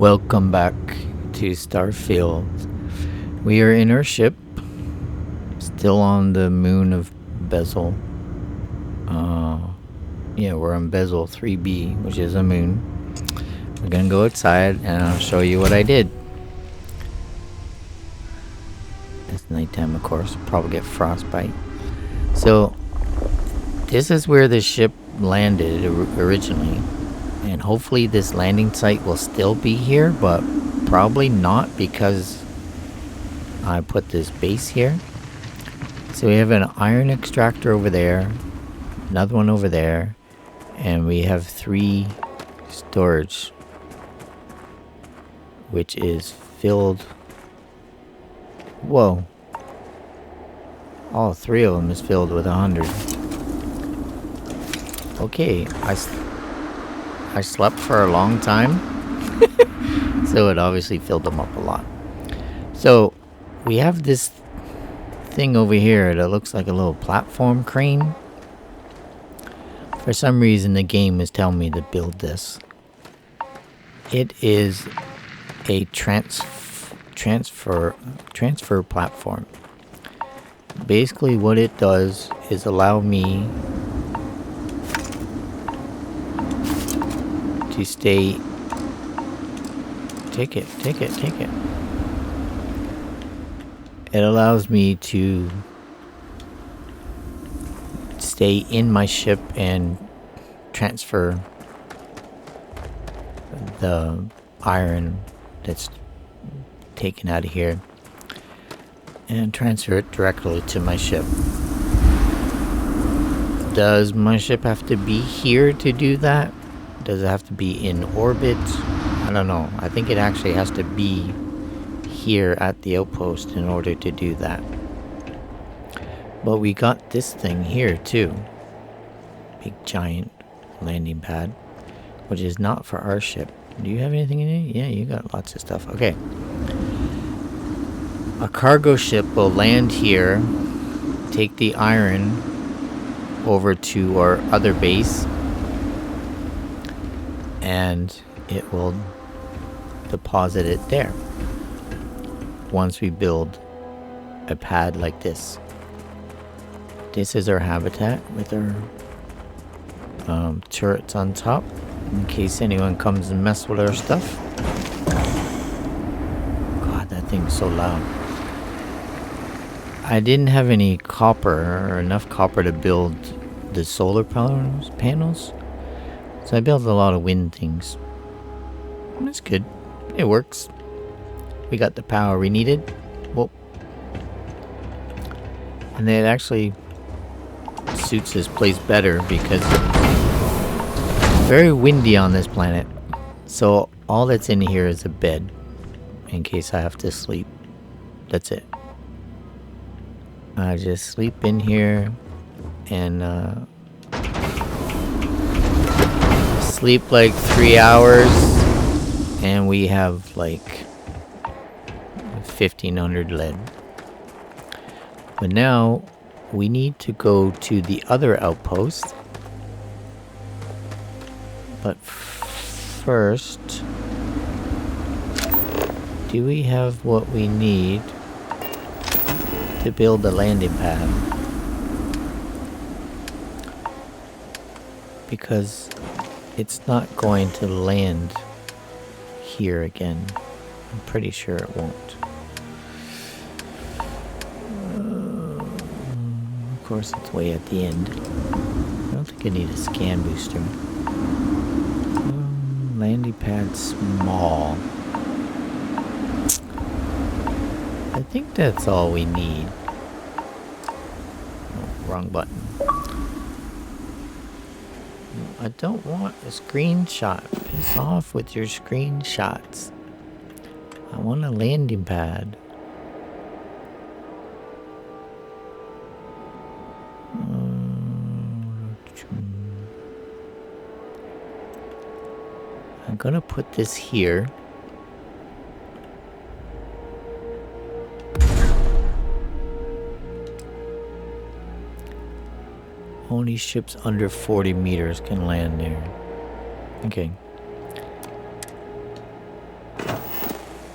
Welcome back to Starfield. We are in our ship, still on the moon of Bezel. We're on Bezel 3B, which is a moon. We're gonna go outside and I'll show you what I did. It's nighttime, of course. Probably get frostbite. So, this is where the ship landed originally. And hopefully this landing site will still be here, but probably not because I put this base here. So we have an iron extractor over there, another one over there, and we have 3 storage, which is filled. Whoa. All 3 of them is filled with 100. Okay, I slept for a long time, so it obviously filled them up a lot. So we have this thing over here that looks like a little platform crane. For some reason the game is telling me to build this. It is a transfer platform. Basically what it does is allow me to stay. Take it. It allows me to stay in my ship and transfer the iron that's taken out of here and transfer it directly to my ship. Does my ship have to be here to do that? Does it have to be in orbit? I don't know. I think it actually has to be here at the outpost in order to do that. But we got this thing here too. Big giant landing pad, which is not for our ship. Do you have anything in it? Yeah, you got lots of stuff. Okay. A cargo ship will land here, take the iron over to our other base, and it will deposit it there once we build a pad like this. This is our habitat with our turrets on top in case anyone comes and mess with our stuff. God, that thing's so loud. I didn't have any copper or enough copper to build the solar panels. So I built a lot of wind things. That's good. It works. We got the power we needed. Whoa. And it actually suits this place better because it's very windy on this planet. So all that's in here is a bed in case I have to sleep. That's it. I just sleep in here and sleep like 3 hours, and we have like 1500 lead. But now we need to go to the other outpost. But first, do we have what we need to build the landing pad? Because it's not going to land here again. I'm pretty sure it won't. Of course, it's way at the end. I don't think I need a scan booster. Landing pad small. I think that's all we need. Oh, wrong button. I don't want a screenshot. Piss off with your screenshots. I want a landing pad. I'm gonna put this here. Only ships under 40 meters can land there. Okay.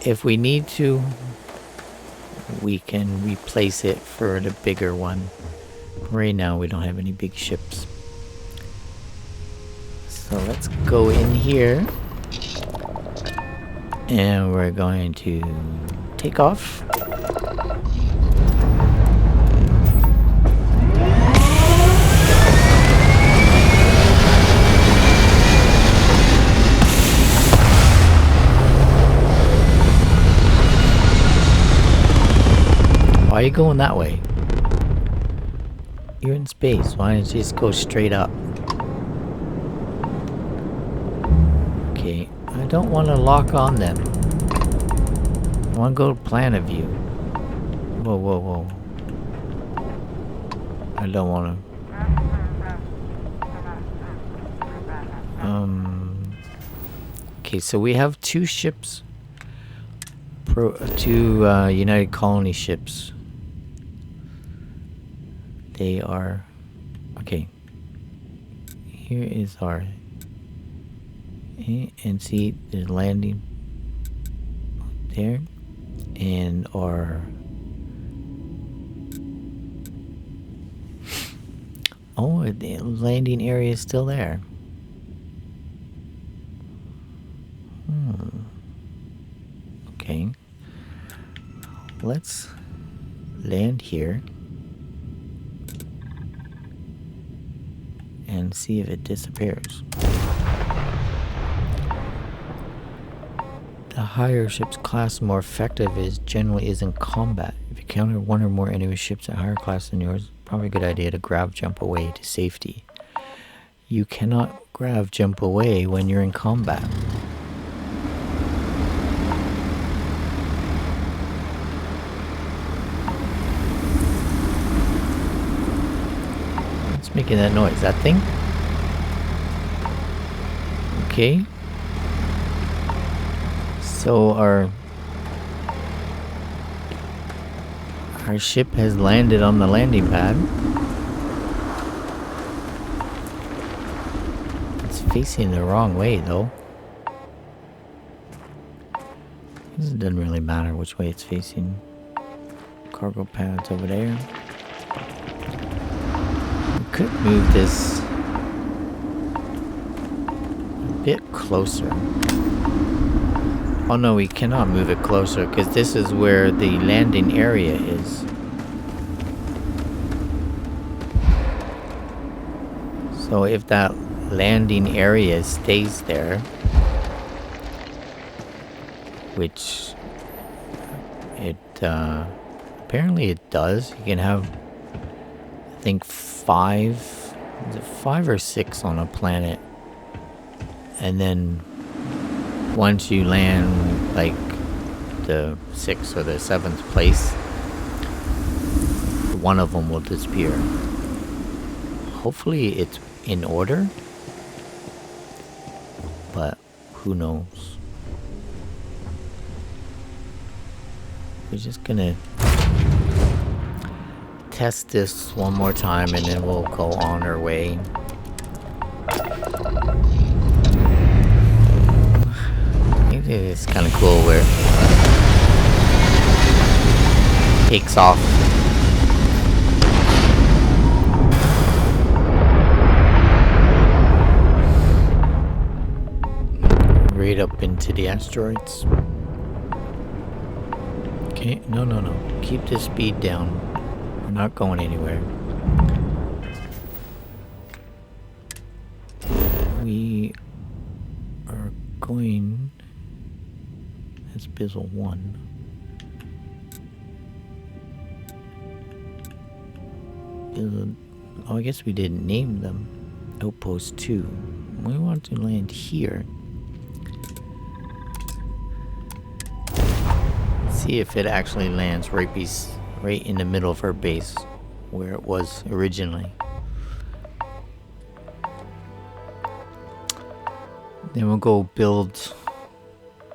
if we need to, we can replace it for the bigger one. Right now we don't have any big ships. So let's go in here. And we're going to take off. Why are you going that way? You're in space. Why don't you just go straight up? Okay, I don't want to lock on them. I want to go to planet view. Whoa, whoa, whoa. I don't want to. Okay, so we have two ships. Two United Colony ships. They are... Okay. Here is our... And see the landing there. And our... Oh, the landing area is still there. Okay. Let's land here. And see if it disappears. The higher ship's class more effective is generally is in combat. If you encounter one or more enemy ships at higher class than yours, probably a good idea to grab jump away to safety. You cannot grab jump away when you're in combat. What's making that noise? That thing? Okay. So our ship has landed on the landing pad. It's facing the wrong way though. It doesn't really matter which way it's facing. Cargo pads over there. We could move this a bit closer. Oh no, we cannot move it closer because this is where the landing area is. So if that landing area stays there, which it apparently it does, you can have I think 5 or 6 on a planet, and then once you land like the 6th or the 7th place, one of them will disappear. Hopefully it's in order, but who knows. We're just gonna test this one more time and then we'll go on our way. It's kind of cool where it takes off. Right up into the asteroids. Okay, no. Keep the speed down. We're not going anywhere. We are going... That's Bizzle 1. Oh, I guess we didn't name them. Outpost 2. We want to land here. See if it actually lands right in the middle of our base, where it was originally. Then we'll go build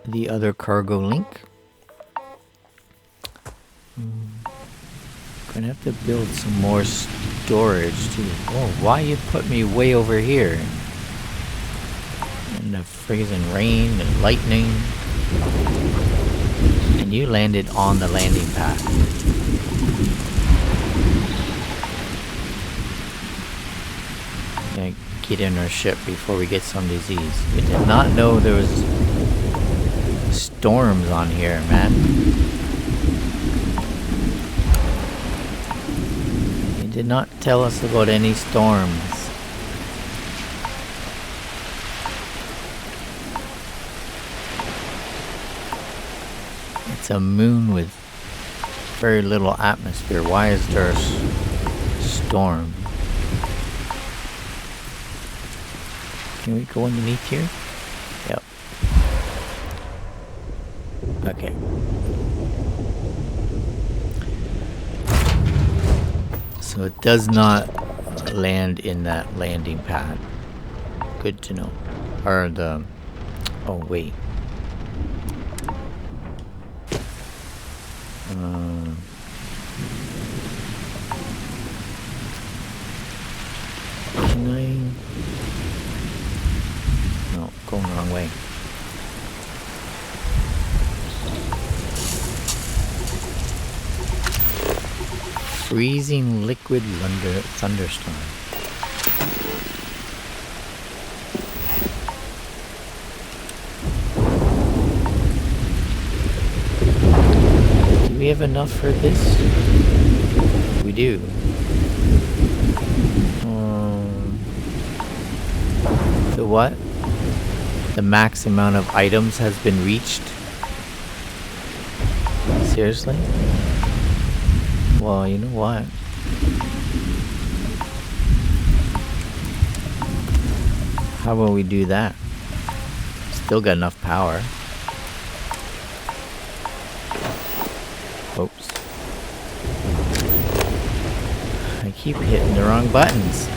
the other cargo link. Gonna have to build some more storage too. Oh, why you put me way over here? And the freezing rain and lightning. And you landed on the landing pad. Gonna get in our ship before we get some disease. We did not know there was storms on here, man. You did not tell us about any storms. It's a moon with very little atmosphere. Why is there a storm? Can we go underneath here? Yep. Okay. So it does not land in that landing pad. Good to know. Or the... Oh, wait. Can I... No, going the wrong way. Freezing liquid thunderstorm. Do we have enough for this? We do. The what? The max amount of items has been reached? Seriously? Well, you know what? How about we do that? Still got enough power. Oops. I keep hitting the wrong buttons.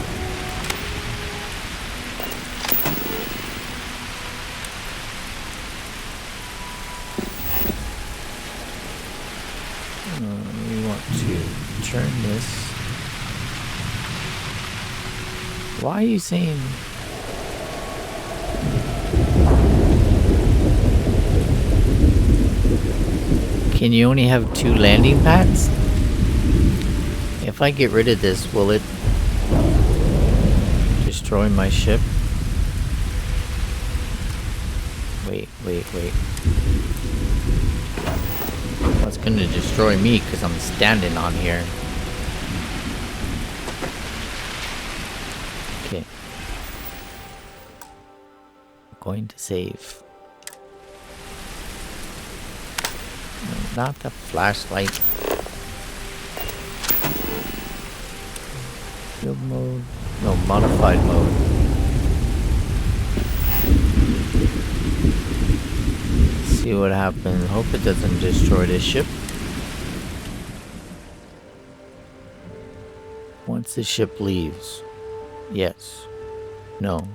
We want to turn this. Why are you saying... Can you only have 2 landing pads? If I get rid of this, will it destroy my ship? Wait. Well, it's gonna destroy me because I'm standing on here. Okay. I'm going to save. No, not the flashlight. Field mode. No, modified mode. See what happens. Hope it doesn't destroy this ship. Once the ship leaves. Yes. No.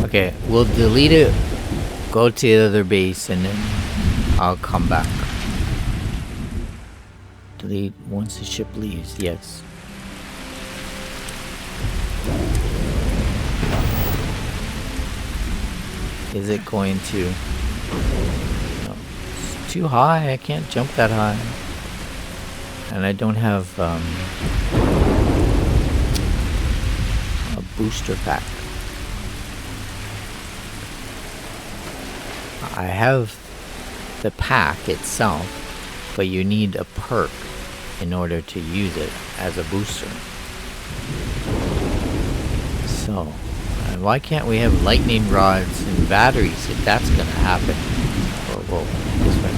Okay, we'll delete it, go to the other base, and then I'll come back. Delete once the ship leaves, yes. Is it going to... No, it's too high, I can't jump that high. And I don't have a booster pack. I have the pack itself, but you need a perk in order to use it as a booster. So, why can't we have lightning rods and batteries if that's gonna happen? Whoa, this way.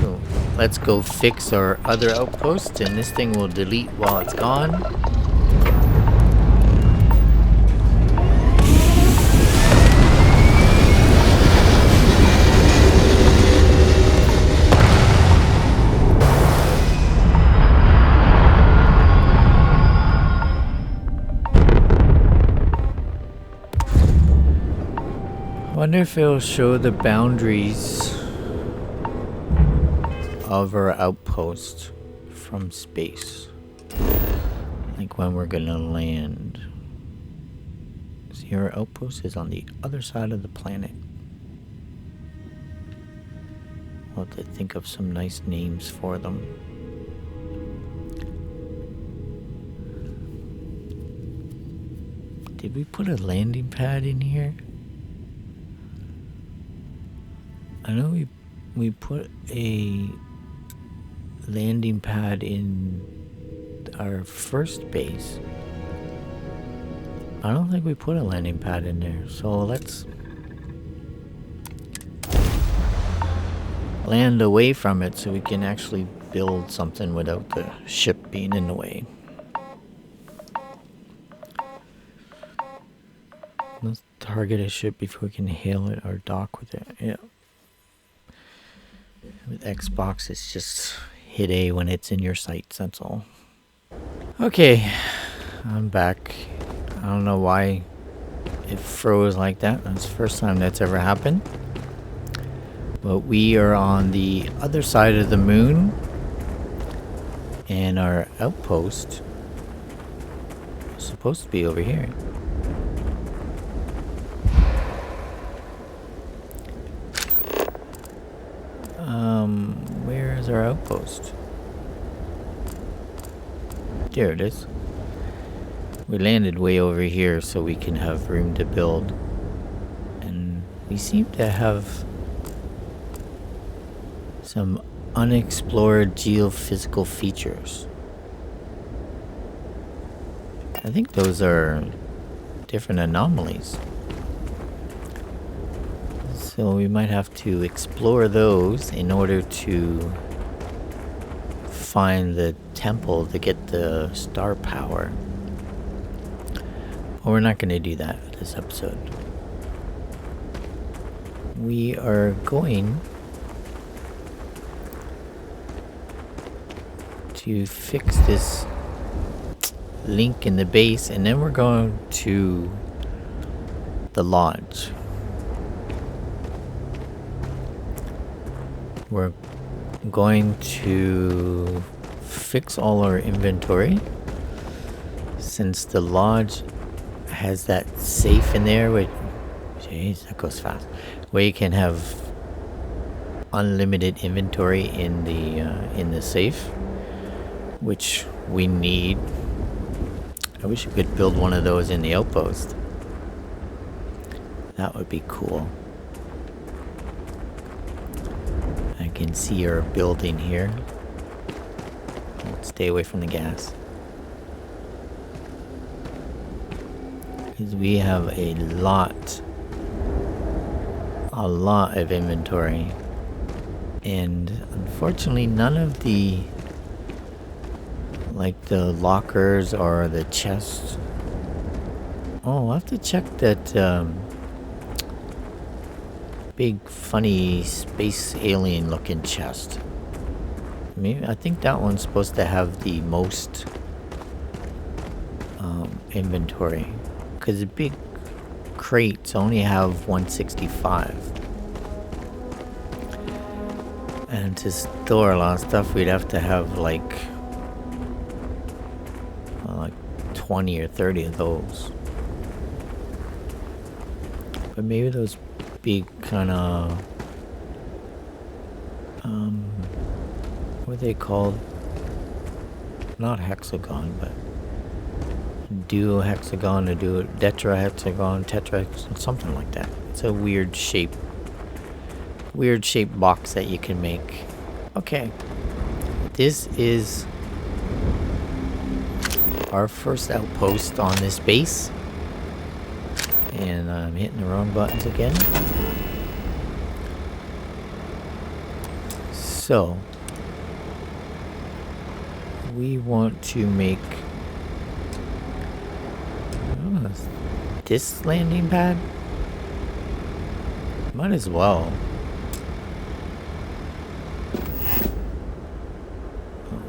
So, let's go fix our other outpost, and this thing will delete while it's gone. wonder if it'll show the boundaries of our outpost from space. Like when we're gonna land. See, our outpost is on the other side of the planet. We'll have to think of some nice names for them. Did we put a landing pad in here? I know we put a landing pad in our first base. I don't think we put a landing pad in there, so let's land away from it so we can actually build something without the ship being in the way. Let's target a ship before we can hail it or dock with it. Yeah. With Xbox, it's just hit A when it's in your sights, that's all. Okay, I'm back. I don't know why it froze like that. That's the first time that's ever happened. But we are on the other side of the moon. And our outpost is supposed to be over here. Where is our outpost? There it is. We landed way over here so we can have room to build. And we seem to have some unexplored geophysical features. I think those are different anomalies. So we might have to explore those in order to find the temple to get the star power. Well, we're not going to do that this episode. We are going to fix this link in the base, and then we're going to the lodge. We're going to fix all our inventory since the lodge has that safe in there with, jeez, that goes fast, where you can have unlimited inventory in the safe, which we need. I wish we could build one of those in the outpost. That would be cool. I can see our building here. Let's stay away from the gas. Because we have a lot of inventory. And unfortunately, none of the, like the lockers or the chests. Oh, I'll have to check that big funny space alien looking chest. I think that one's supposed to have the most inventory, because the big crates only have 165. And to store a lot of stuff, we'd have to have like 20 or 30 of those. But maybe those big kind of what are they called? Not hexagon, but duohexagon or tetrahexagon, something like that. It's a weird shaped box that you can make. Okay, this is our first outpost on this base. And I'm hitting the wrong buttons again. So, we want to make this landing pad. Might as well.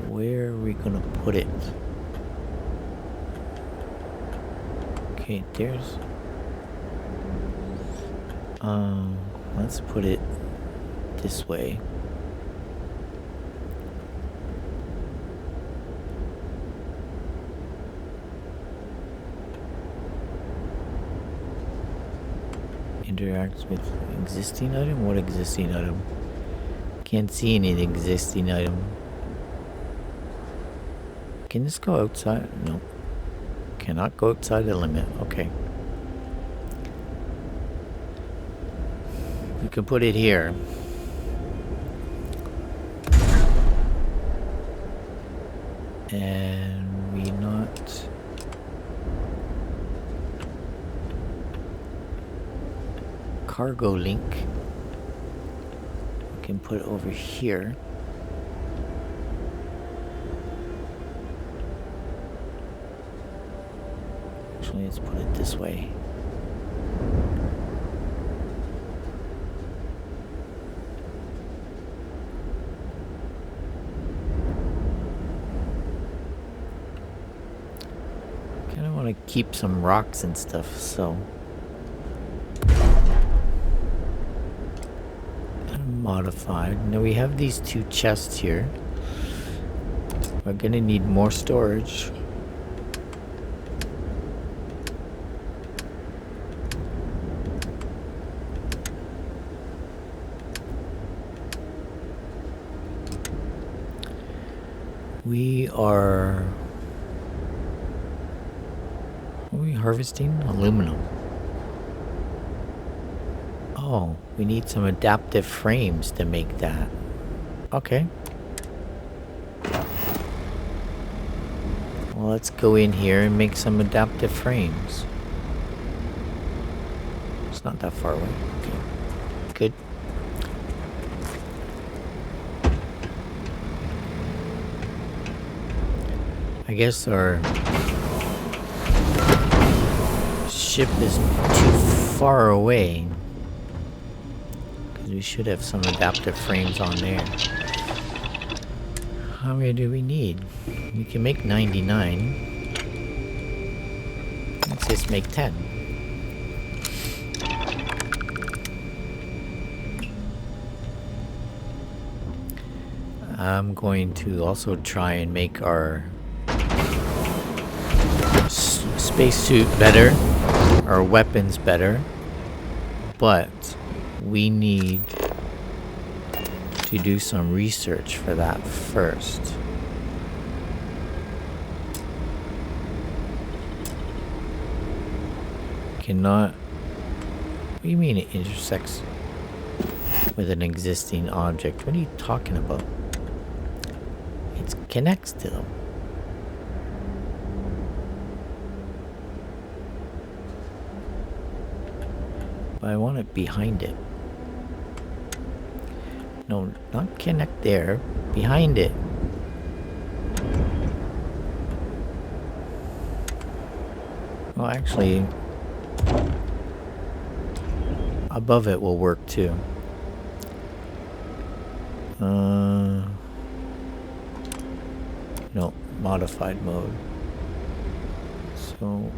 Where are we gonna put it? Okay, Let's put it this way. Interacts with existing item? What existing item? Can't see any existing item. Can this go outside? No. Cannot go outside the limit. Okay. We can put it here. And we not... cargo link. We can put it over here. Actually, let's put it this way. Kind of want to keep some rocks and stuff, so modified. Now we have these two chests here. We're gonna need more storage. Are we harvesting? Aluminum. Oh, we need some adaptive frames to make that. Okay. Well, let's go in here and make some adaptive frames. It's not that far away. Okay. Good. I guess our ship is too far away. Because we should have some adaptive frames on there. How many do we need? We can make 99. Let's just make 10. I'm going to also try and make our spacesuit better, our weapons better, but we need to do some research for that first. Cannot... What do you mean it intersects with an existing object? What are you talking about? It connects to them. But I want it behind it. No, not connect there. Behind it. Well, actually, above it will work too. No, modified mode. So,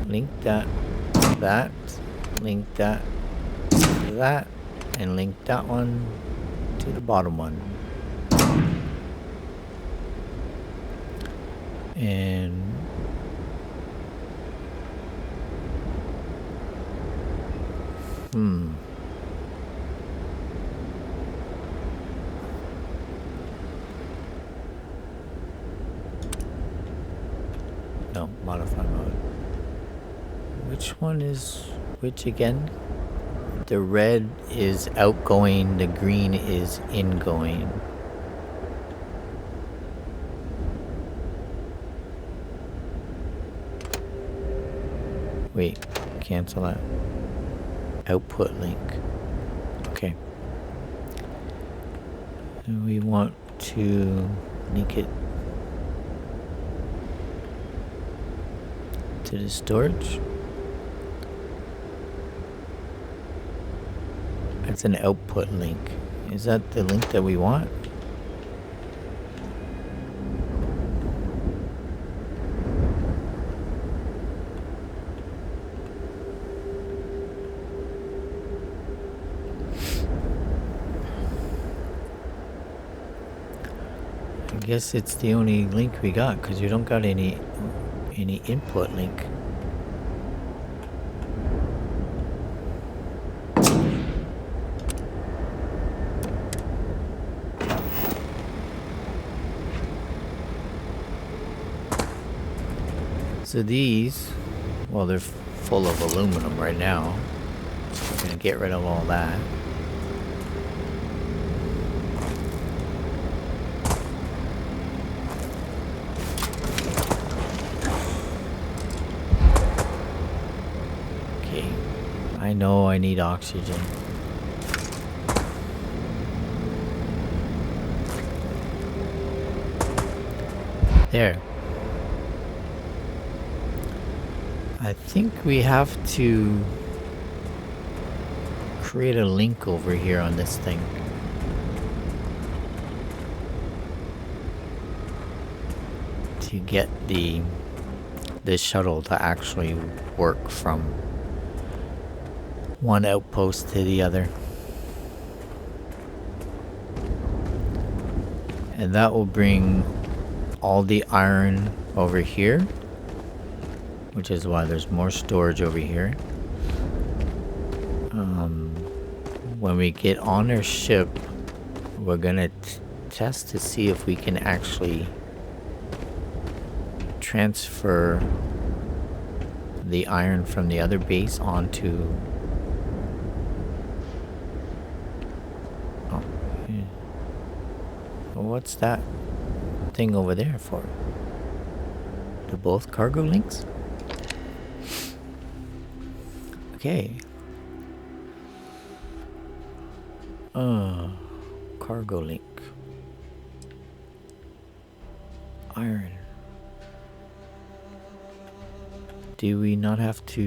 link that, link that, that, and link that one to the bottom one. And no, modify mode. Which one is which again? The red is outgoing, the green is ingoing. Wait, cancel that. Output link. Okay. And we want to link it to the storage. That's an output link. Is that the link that we want? guess it's the only link we got, because you don't got any input link. So these, well, they're full of aluminum right now. We're gonna get rid of all that. Okay, I know I need oxygen. There. I think we have to create a link over here on this thing. To get the shuttle to actually work from one outpost to the other. And that will bring all the iron over here, which is why there's more storage over here. When we get on our ship, we're gonna test to see if we can actually transfer the iron from the other base onto... Oh, yeah. Well, what's that thing over there for? Do both cargo links? Okay. Cargo link. Iron. Do we not have to...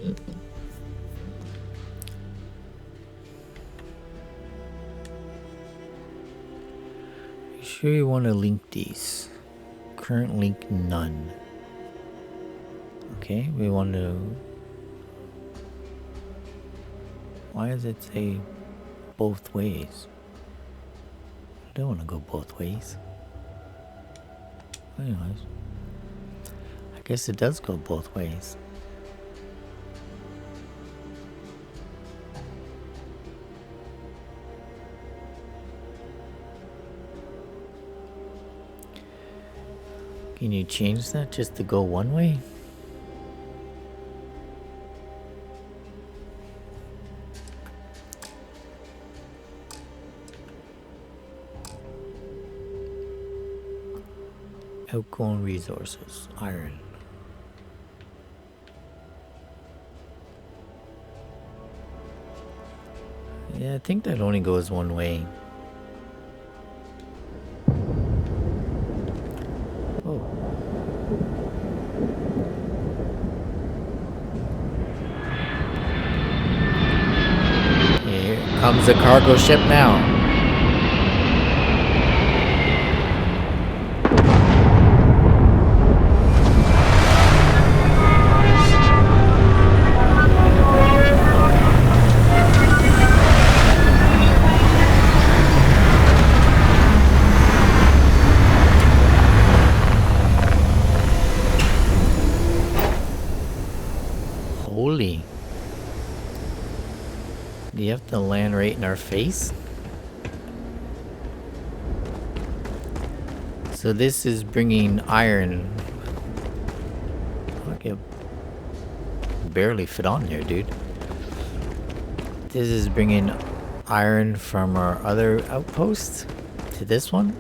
You sure you want to link these? Current link none. Okay, we want to... Why does it say both ways? I don't want to go both ways. Anyways, I guess it does go both ways. Can you change that just to go one way? Outgoing resources, iron. Yeah, I think that only goes one way. Oh. Here comes the cargo ship now. Holy. Do you have to land right in our face? So this is bringing iron. I can barely fit on there, dude. This is bringing iron from our other outpost to this one.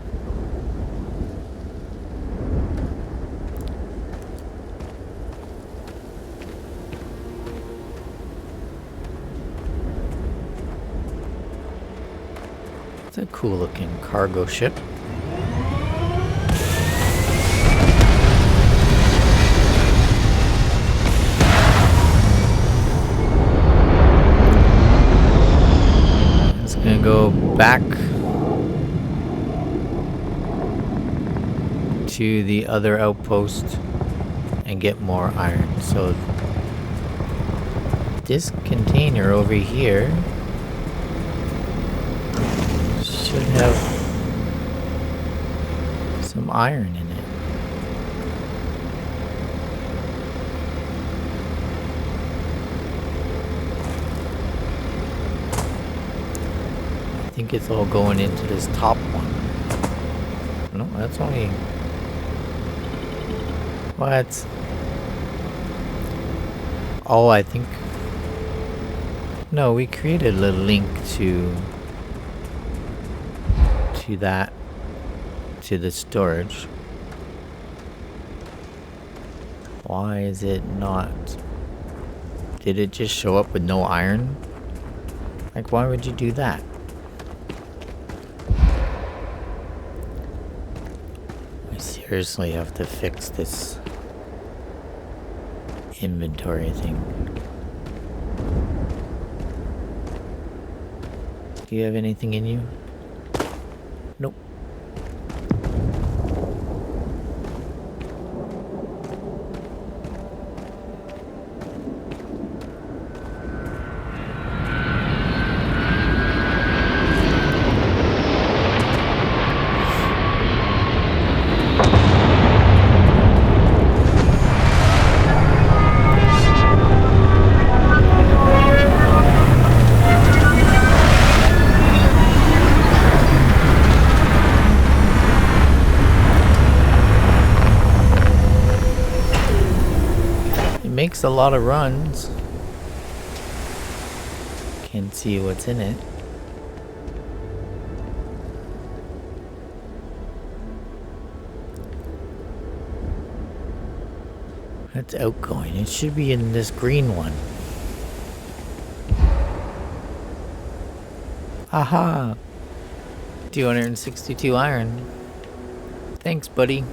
It's a cool looking cargo ship. It's gonna go back to the other outpost and get more iron. So this container over here should have some iron in it. I think it's all going into this top one. No, that's only... What? Oh, I think... No, we created a link to that, to the storage. Why is it not? Did it just show up with no iron? Like, why would you do that? I seriously have to fix this inventory thing. Do you have anything in you? Nope. Makes a lot of runs. Can't see what's in it. That's outgoing. It should be in this green one. Aha! 262 iron. Thanks, buddy.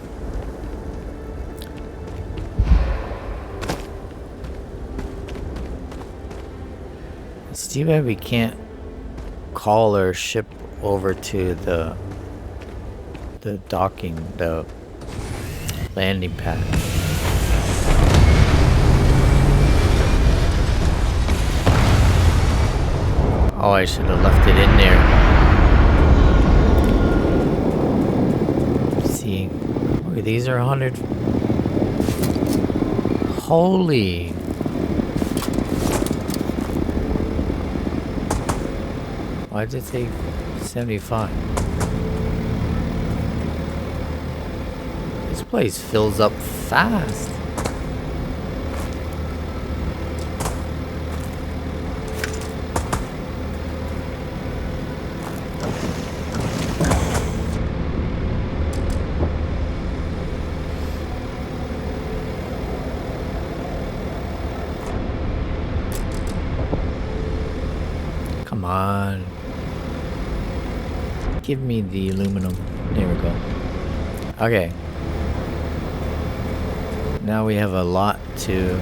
It's too bad we can't call our ship over to the docking, the landing pad. Oh, I should have left it in there. Let's see. Okay, these are 100. Holy. Why did it say 75? This place fills up fast. Come on. Give me the aluminum. There we go. Okay. Now we have a lot to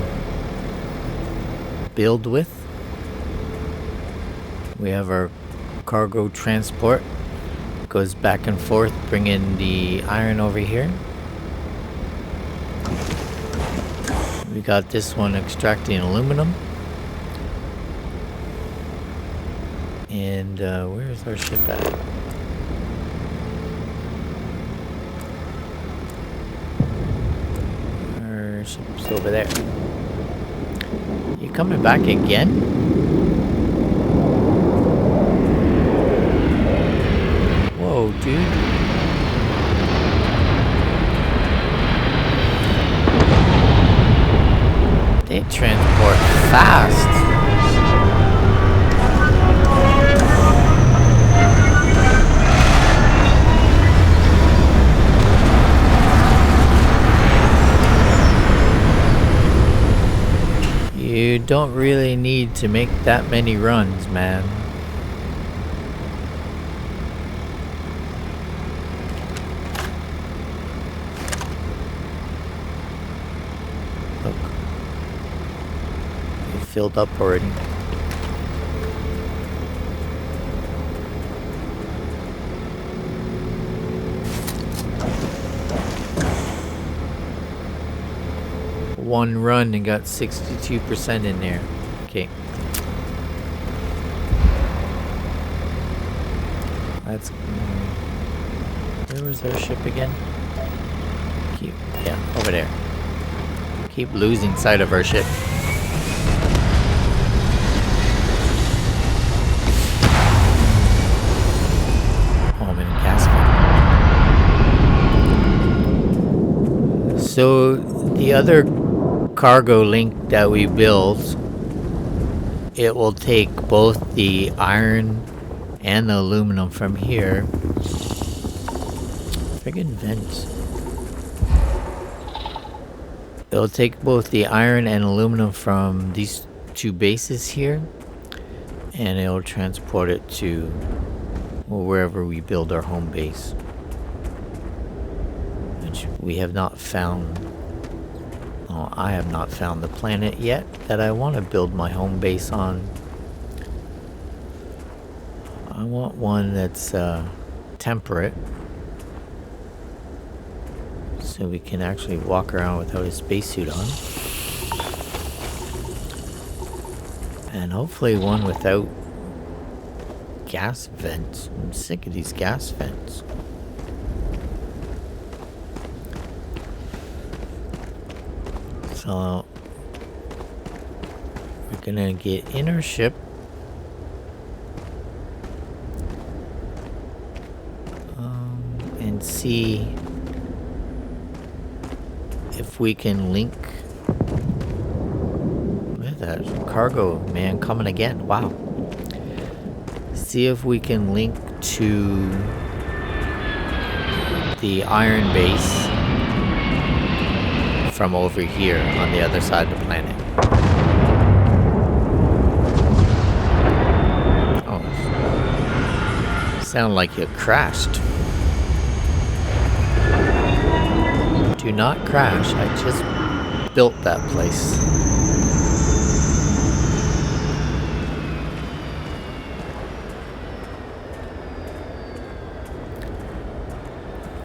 build with. We have our cargo transport. Goes back and forth, bringing the iron over here. We got this one extracting aluminum. And where's our ship at? Our ship's over there. You coming back again? Whoa, dude. They transport fast. You don't really need to make that many runs, man. Look. It filled up already. One run and got 62% in there. Okay. That's... where was our ship again? Yeah, over there. Keep losing sight of our ship. Oh, I'm in a gas fan. So the other cargo link that we built, it will take both the iron and the aluminum from here. Friggin' vents. It'll take both the iron and aluminum from these two bases here, and it'll transport it to wherever we build our home base, which we have not found. Oh, I have not found the planet yet that I want to build my home base on. I want one that's temperate, so we can actually walk around without a spacesuit on. And hopefully one without gas vents. I'm sick of these gas vents. So we're gonna get in our ship. And see if we can link. Look at that cargo man coming again. Wow. See if we can link to the iron base from over here on the other side of the planet. Oh. Sound like you crashed. Do not crash. I just built that place.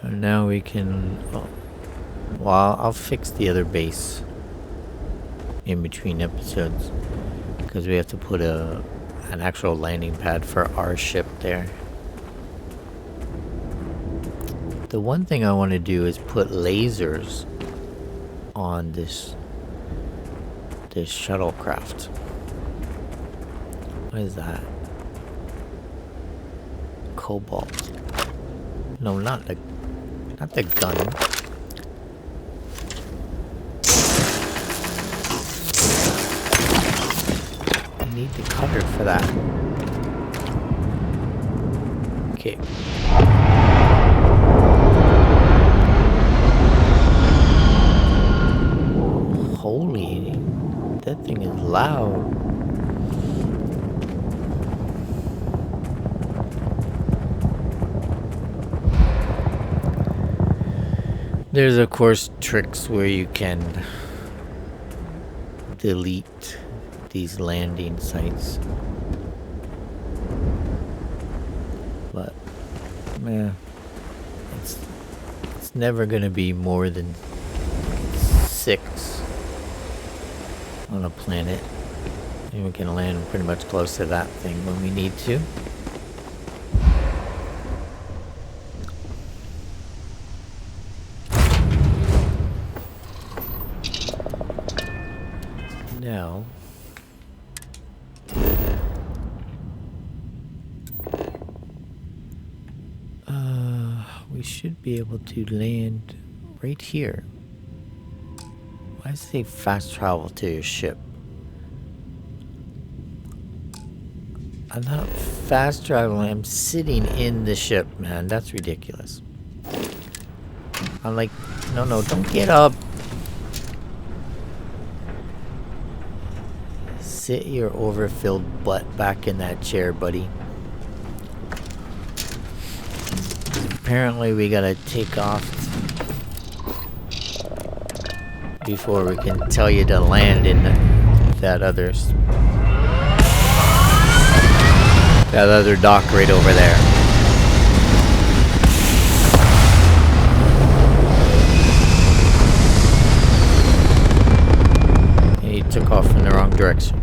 And now we can... well, I'll fix the other base in between episodes, because we have to put an actual landing pad for our ship there. The one thing I want to do is put lasers on this shuttlecraft. What is that? Cobalt. No, not the gun. I need the cutter for that. Okay. Holy, that thing is loud. There's of course tricks where you can delete these landing sites. But yeah, it's never gonna be more than 6 on a planet, and we can land pretty much close to that thing when we need to. Now we should be able to land right here. Why does it say fast travel to your ship? I'm not fast traveling, I'm sitting in the ship, man. That's ridiculous. I'm like, no, don't get up. Sit your overfilled butt back in that chair, buddy. Apparently we gotta take off before we can tell you to land in that other dock right over there. And he took off in the wrong direction.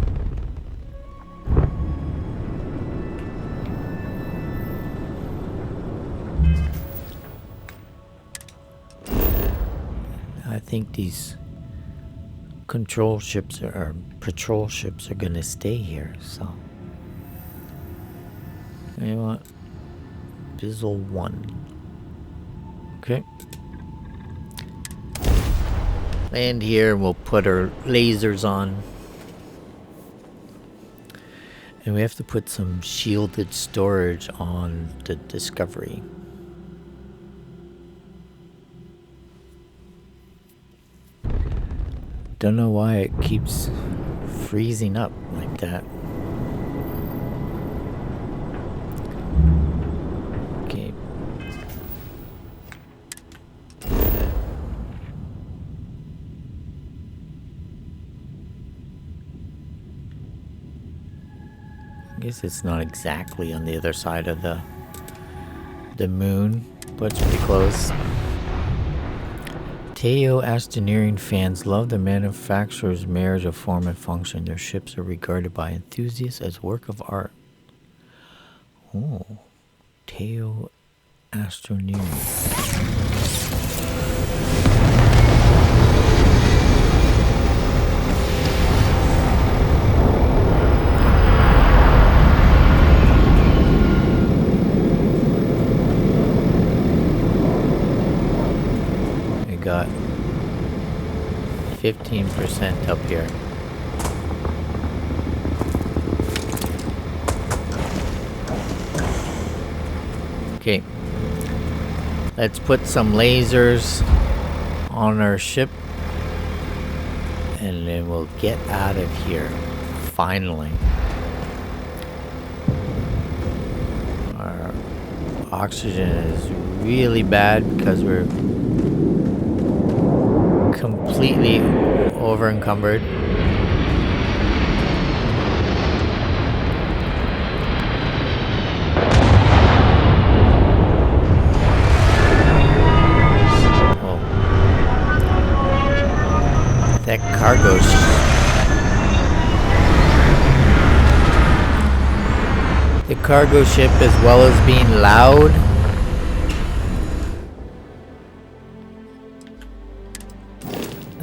think these control ships or patrol ships are gonna stay here, so. You know what? Bizzle 1. Okay. Land here, and we'll put our lasers on. And we have to put some shielded storage on the Discovery. Don't know why it keeps freezing up like that. Okay. I guess it's not exactly on the other side of the moon, but it's pretty close. Teo Astroneering fans love the manufacturer's marriage of form and function. Their ships are regarded by enthusiasts as work of art. Oh, Teo Astroneering. Got 15% up here. Okay. Let's put some lasers on our ship and then we'll get out of here. Finally. Our oxygen is really bad because we're completely over encumbered. Oh. That cargo the cargo ship, as well as being loud,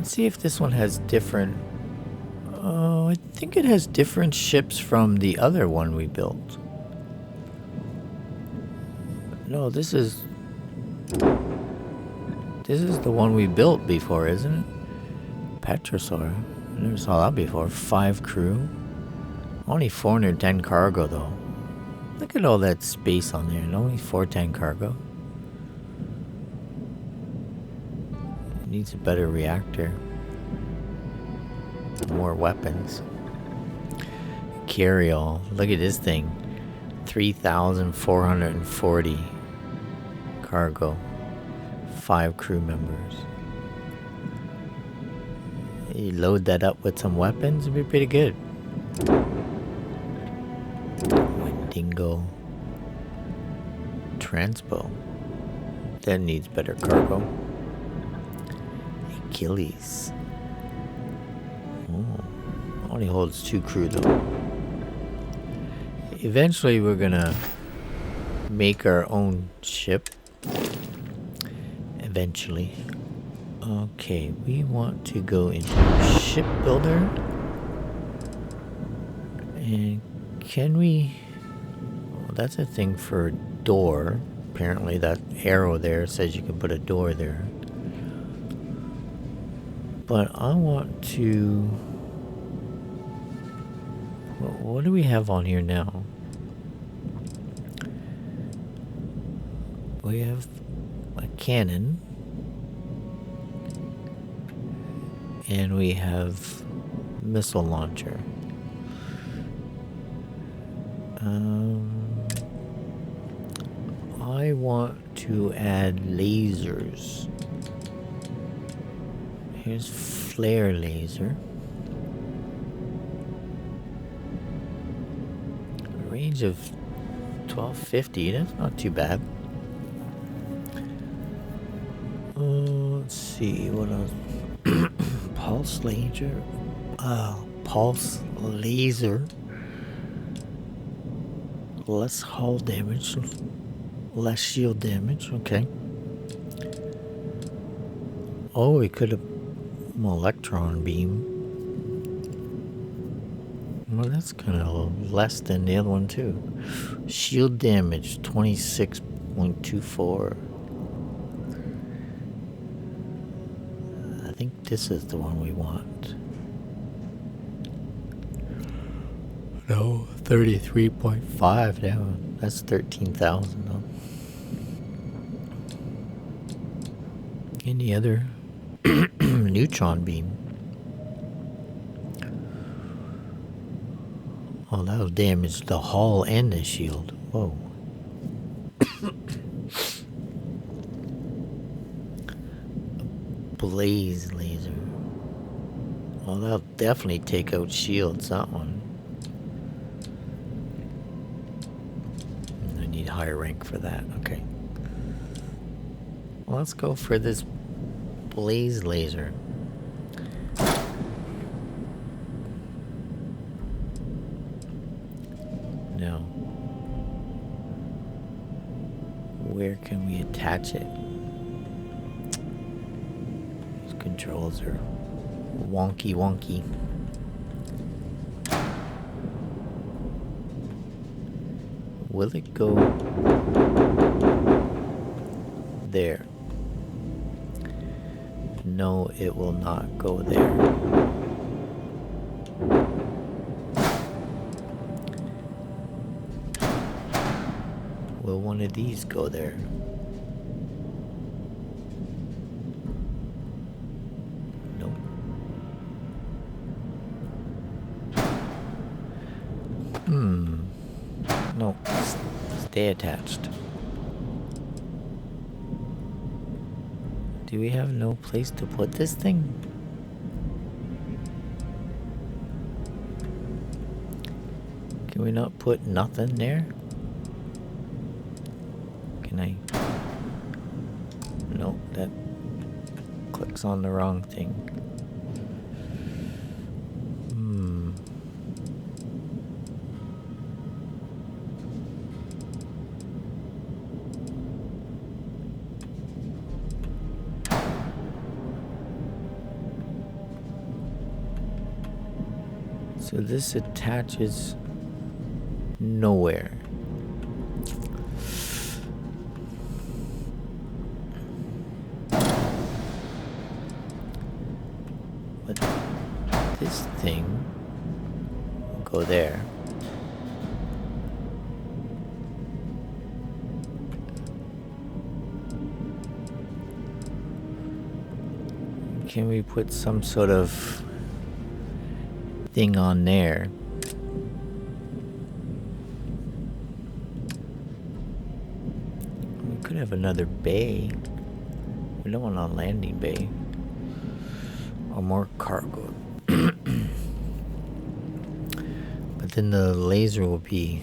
see if this one has different. Oh, I think it has different ships from the other one we built. No, this is the one we built before, isn't it? Petrosaur. I never saw that before. 5 crew. Only 410 cargo though. Look at all that space on there and only 410 cargo. Needs a better reactor. More weapons. Carry-all. Look at this thing. 3,440 cargo. 5 crew members. You load that up with some weapons, it'd be pretty good. Wendigo. Transpo. That needs better cargo. Achilles. Oh, only holds 2 crew though. Eventually we're gonna make our own ship. Eventually. Okay, we want to go into shipbuilder. And can we... Well, that's a thing for a door. Apparently that arrow there says you can put a door there. But I want to... What do we have on here now? We have a cannon. And we have missile launcher. I want to add lasers. Here's flare laser. Range of 1250, that's not too bad. Let's see, what else? Pulse laser. Pulse laser. Less hull damage. Less shield damage, okay. Oh, we could have electron beam. Well, that's kind of less than the other one too. Shield damage 26.24. I think this is the one we want. No, 33.5 down. That's 13,000 though. Any other neutron beam? Oh, that'll damage the hull and the shield. Whoa. Blaze laser. Oh, that'll definitely take out shields, that one. I need higher rank for that. Okay. Well, let's go for this blaze laser. Now, where can we attach it? These controls are wonky wonky. Will it go there? No, it will not go there. Will one of these go there? Nope. Nope. Stay attached. Do we have no place to put this thing? Can we not put nothing there? Can I? Nope, that clicks on the wrong thing. So this attaches nowhere. But this thing will go there. Can we put some sort of thing on there? We could have another bay. We don't want a landing bay. Or more cargo. But then the laser will be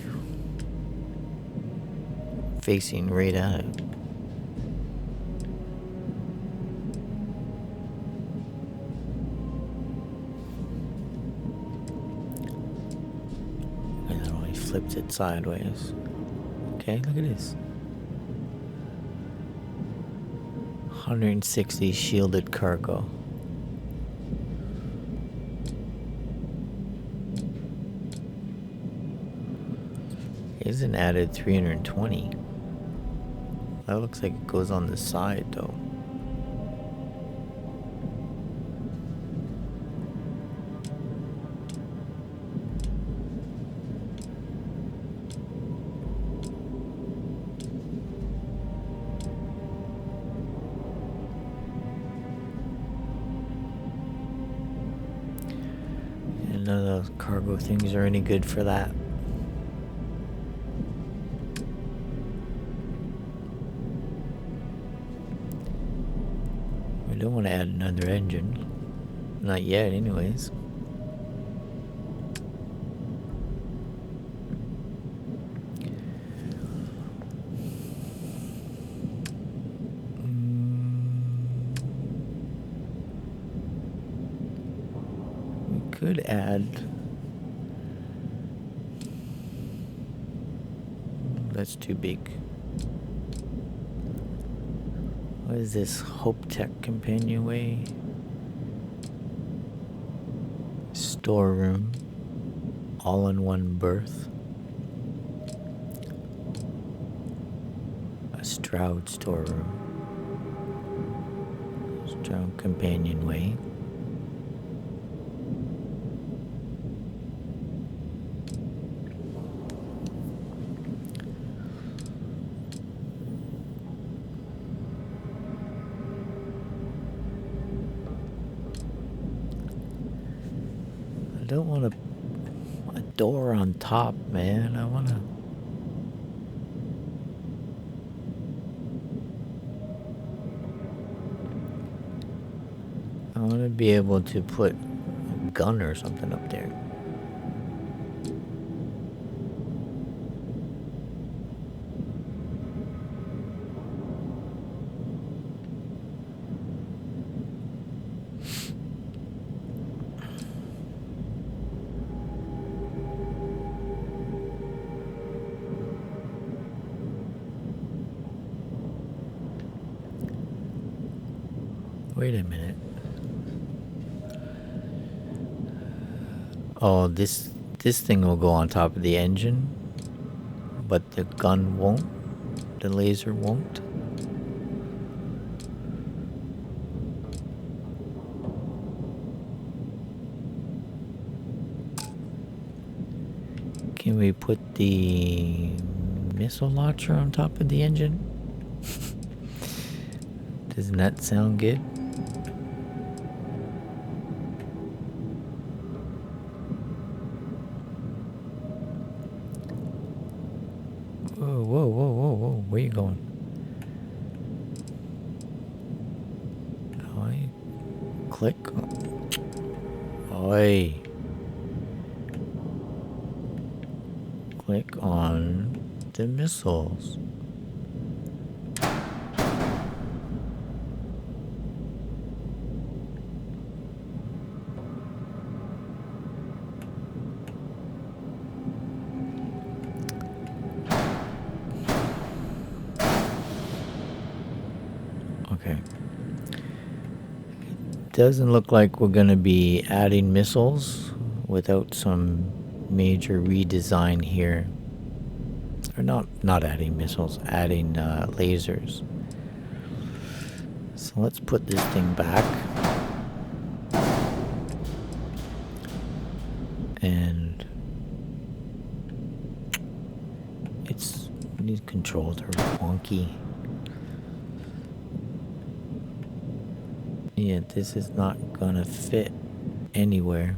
facing right at it. Flips it sideways. Okay, look at this. 160 shielded cargo. Isn't added 320. That looks like it goes on the side though. None of those cargo things are any good for that. We don't want to add another engine. Not yet, anyways. Could add. That's too big. What is this? Hope Tech companionway? storeroom, all in one berth. A Stroud storeroom. Stroud companionway. I don't want a door on top, man. I want to be able to put a gun or something up there. Wait a minute. Oh, this thing will go on top of the engine, but the gun won't. The laser won't. Can we put the missile launcher on top of the engine? Doesn't that sound good? Whoa. Where you going? I click. Oi. Click on the missiles. Okay. Doesn't look like we're gonna be adding missiles without some major redesign here. Or not adding missiles, adding lasers. So let's put this thing back. And these controls are wonky. Yeah, this is not gonna fit anywhere.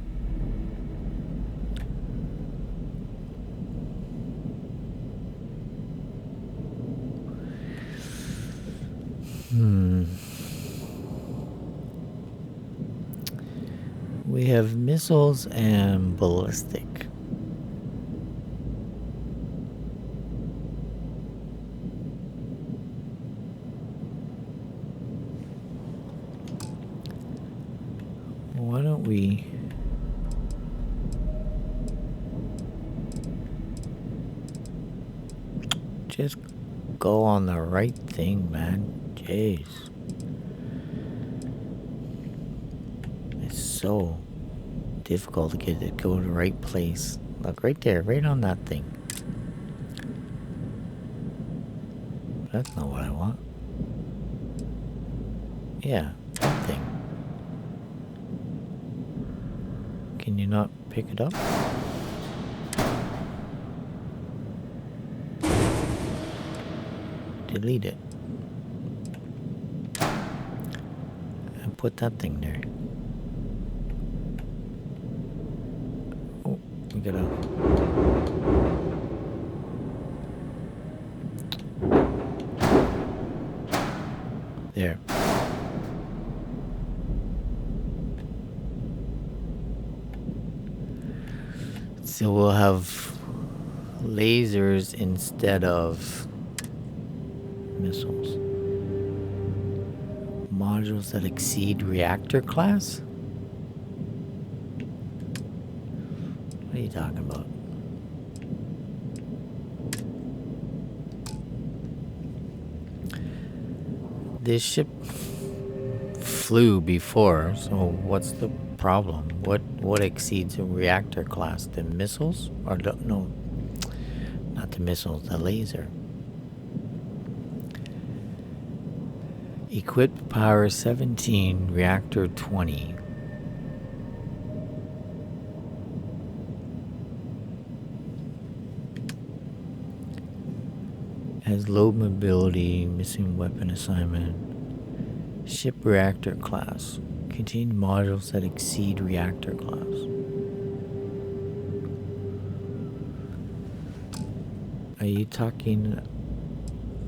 We have missiles and ballistic. Why don't we just go on the right thing, man? Jeez. It's so difficult to get it to go to the right place. Look right there, right on that thing. That's not what I want. Yeah, that thing. Can you not pick it up? Delete it. And put that thing there. Oh, we gotta... There. So we'll have lasers instead of missiles. Modules that exceed reactor class? What are you talking about? This ship flew before, so what's the problem? What exceeds a reactor class? The missiles? Or no, not the missiles, the laser. Equipped power 17, reactor 20. Has low mobility, missing weapon assignment. Ship reactor class. Contain modules that exceed reactor class. Are you talking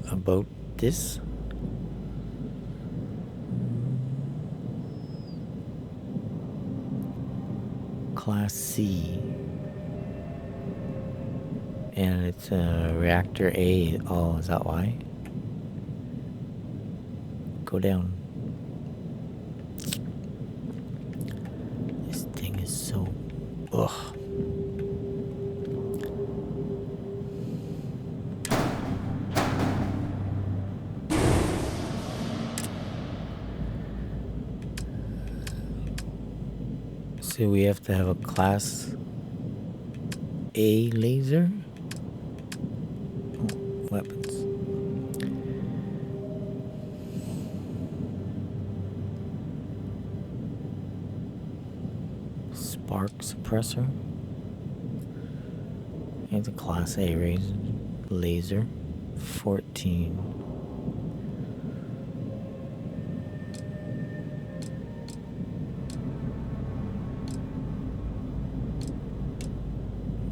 about this? Class C. And it's a reactor A. Oh, is that why? Go down. This thing is so... Ugh. So we have to have a class A laser? Oh, weapons. Spark suppressor. And a class A laser. 14.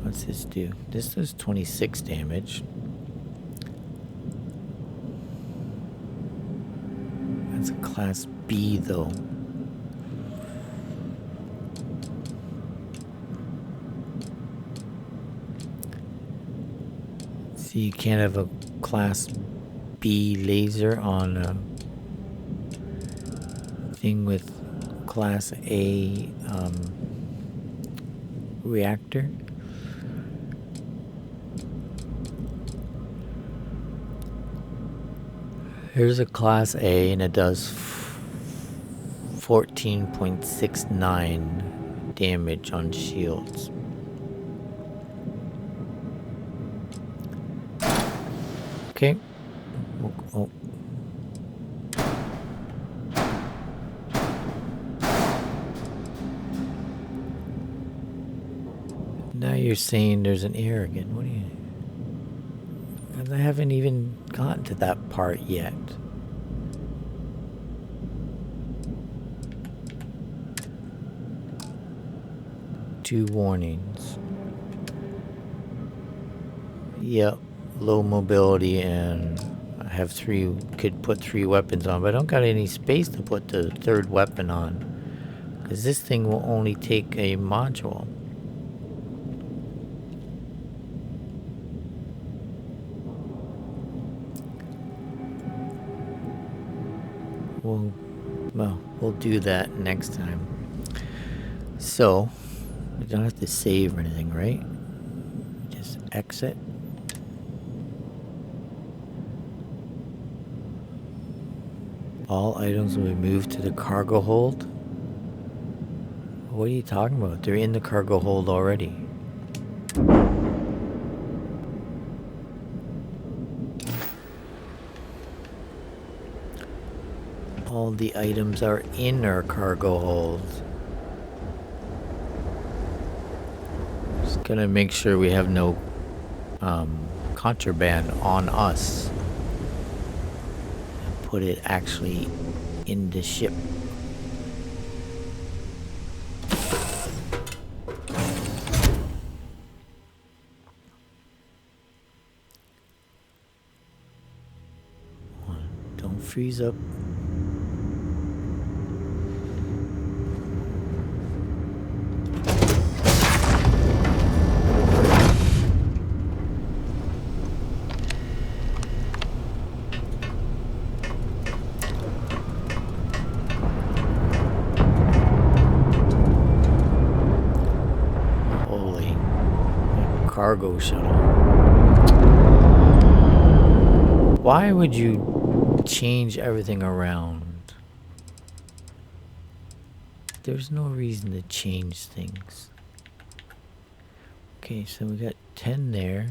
What's this do? This does 26 damage. That's a class B though. So you can't have a class B laser on a thing with class A reactor. Here's a class A and it does 14.69 damage on shields. Okay. Oh. Now you're saying there's an error again. What do you... I haven't even gotten to that part yet. Two warnings. Yep, low mobility, and I have could put 3 weapons on, but I don't got any space to put the 3rd weapon on. Because this thing will only take a module. Well, we'll do that next time. So, we don't have to save or anything, right? Just exit. All items will be moved to the cargo hold. What are you talking about? They're in the cargo hold already. All the items are in our cargo hold. Just gonna make sure we have no contraband on us. And put it actually in the ship. Don't freeze up. Cargo shuttle. Why would you change everything around? there's no reason to change things. Okay, so we got 10 there.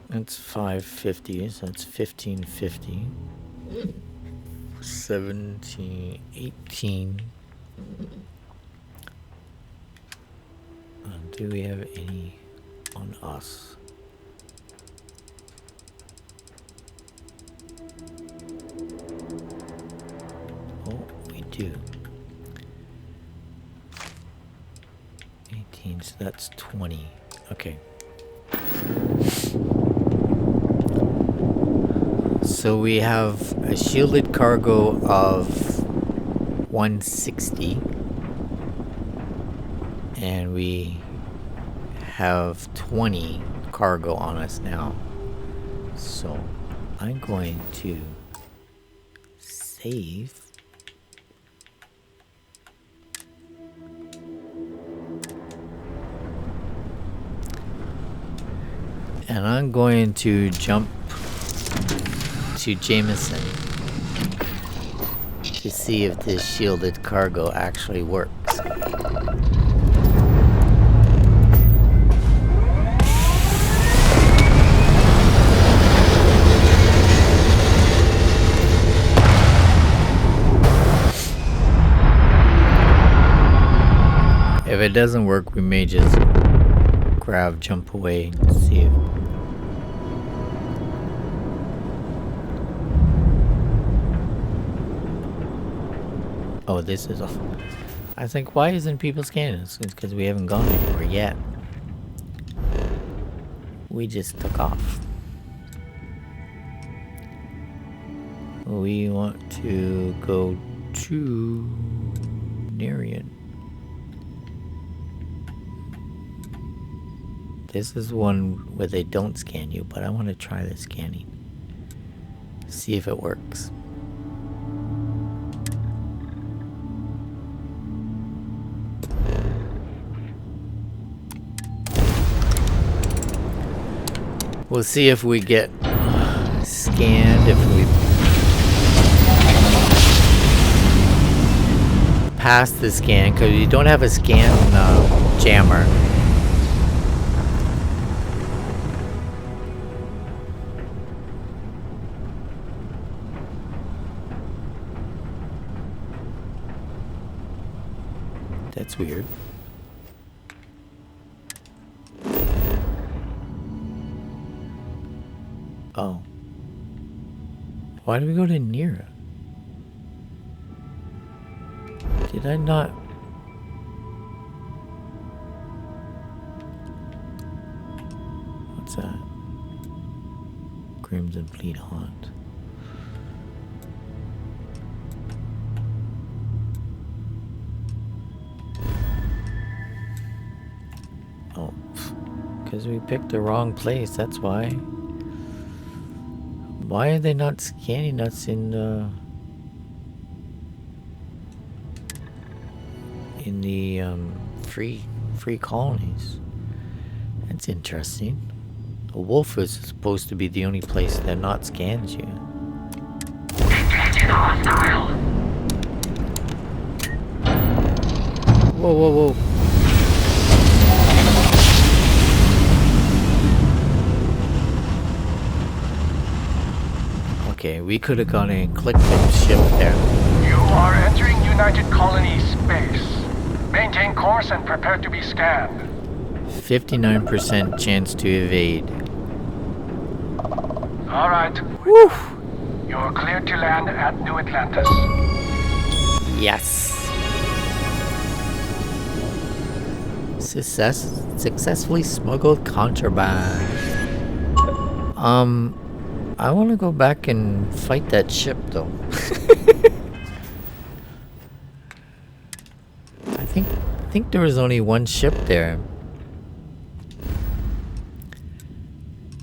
That's 550, so that's 1550. 17, 18. Do we have any on us? Oh, we do. 18, so that's 20. Okay. So we have a shielded cargo of 160. And we have 20 cargo on us now. So I'm going to save. And I'm going to jump to Jameson to see if this shielded cargo actually works. If it doesn't work, we may just grab, jump away, and see if... Oh, this is off. I think, why isn't people scanning us? It's because we haven't gone anywhere yet. We just took off. We want to go to Narian. This is one where they don't scan you, but I want to try the scanning. See if it works. We'll see if we get scanned, if we pass the scan, because you don't have a scan jammer. That's weird. Oh. Why did we go to Nira? Did I not? What's that? Crimson Fleet Haunt. Oh, because we picked the wrong place, that's why. Why are they not scanning us in the free colonies? That's interesting. A wolf is supposed to be the only place that not scans you. Whoa, whoa, whoa. Okay, we could have gone and clicked the ship there. You are entering United Colonies space. Maintain course and prepare to be scanned. 59% chance to evade. All right. Woo! You're cleared to land at New Atlantis. Yes. Successfully smuggled contraband. I want to go back and fight that ship, though. I think there was only one ship there.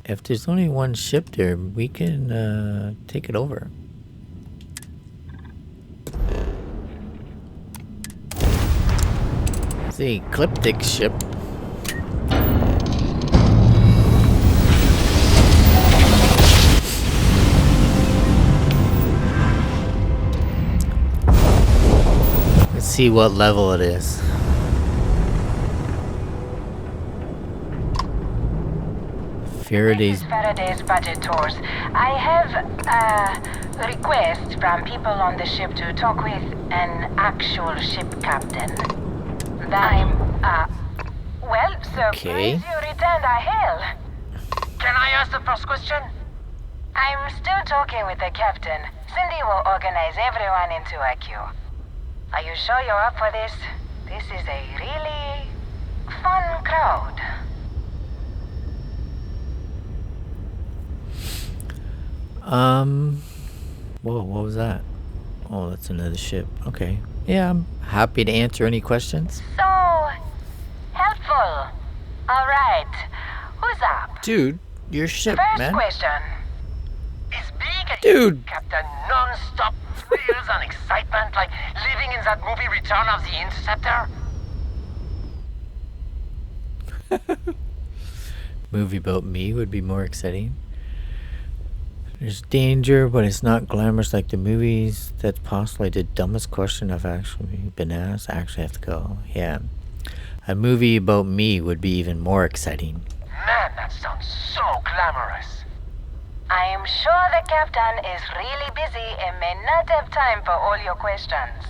If there's only one ship there, we can take it over. It's a ecliptic ship. see what level it is. This is Faraday's budget tours. I have a request from people on the ship to talk with an actual ship captain. Well, Okay. surprise you returned our hail. Can I ask the first question? I'm still talking with the captain. Cindy will organize everyone into a queue. Are you sure you're up for this? This is a really fun crowd. Whoa, what was that? Oh, that's another ship. Okay. Yeah, I'm happy to answer any questions. So helpful. All right. Who's up? Dude, your ship, First man. question. Is being a Dude. captain non-stop thrills and excitement like living in that movie Return of the Interceptor? Movie about me would be more exciting. There's danger, but it's not glamorous like the movies. That's possibly the dumbest question I've actually been asked. I actually have to go. Yeah. A movie about me would be even more exciting. Man, that sounds so glamorous. I am sure the captain is really busy and may not have time for all your questions.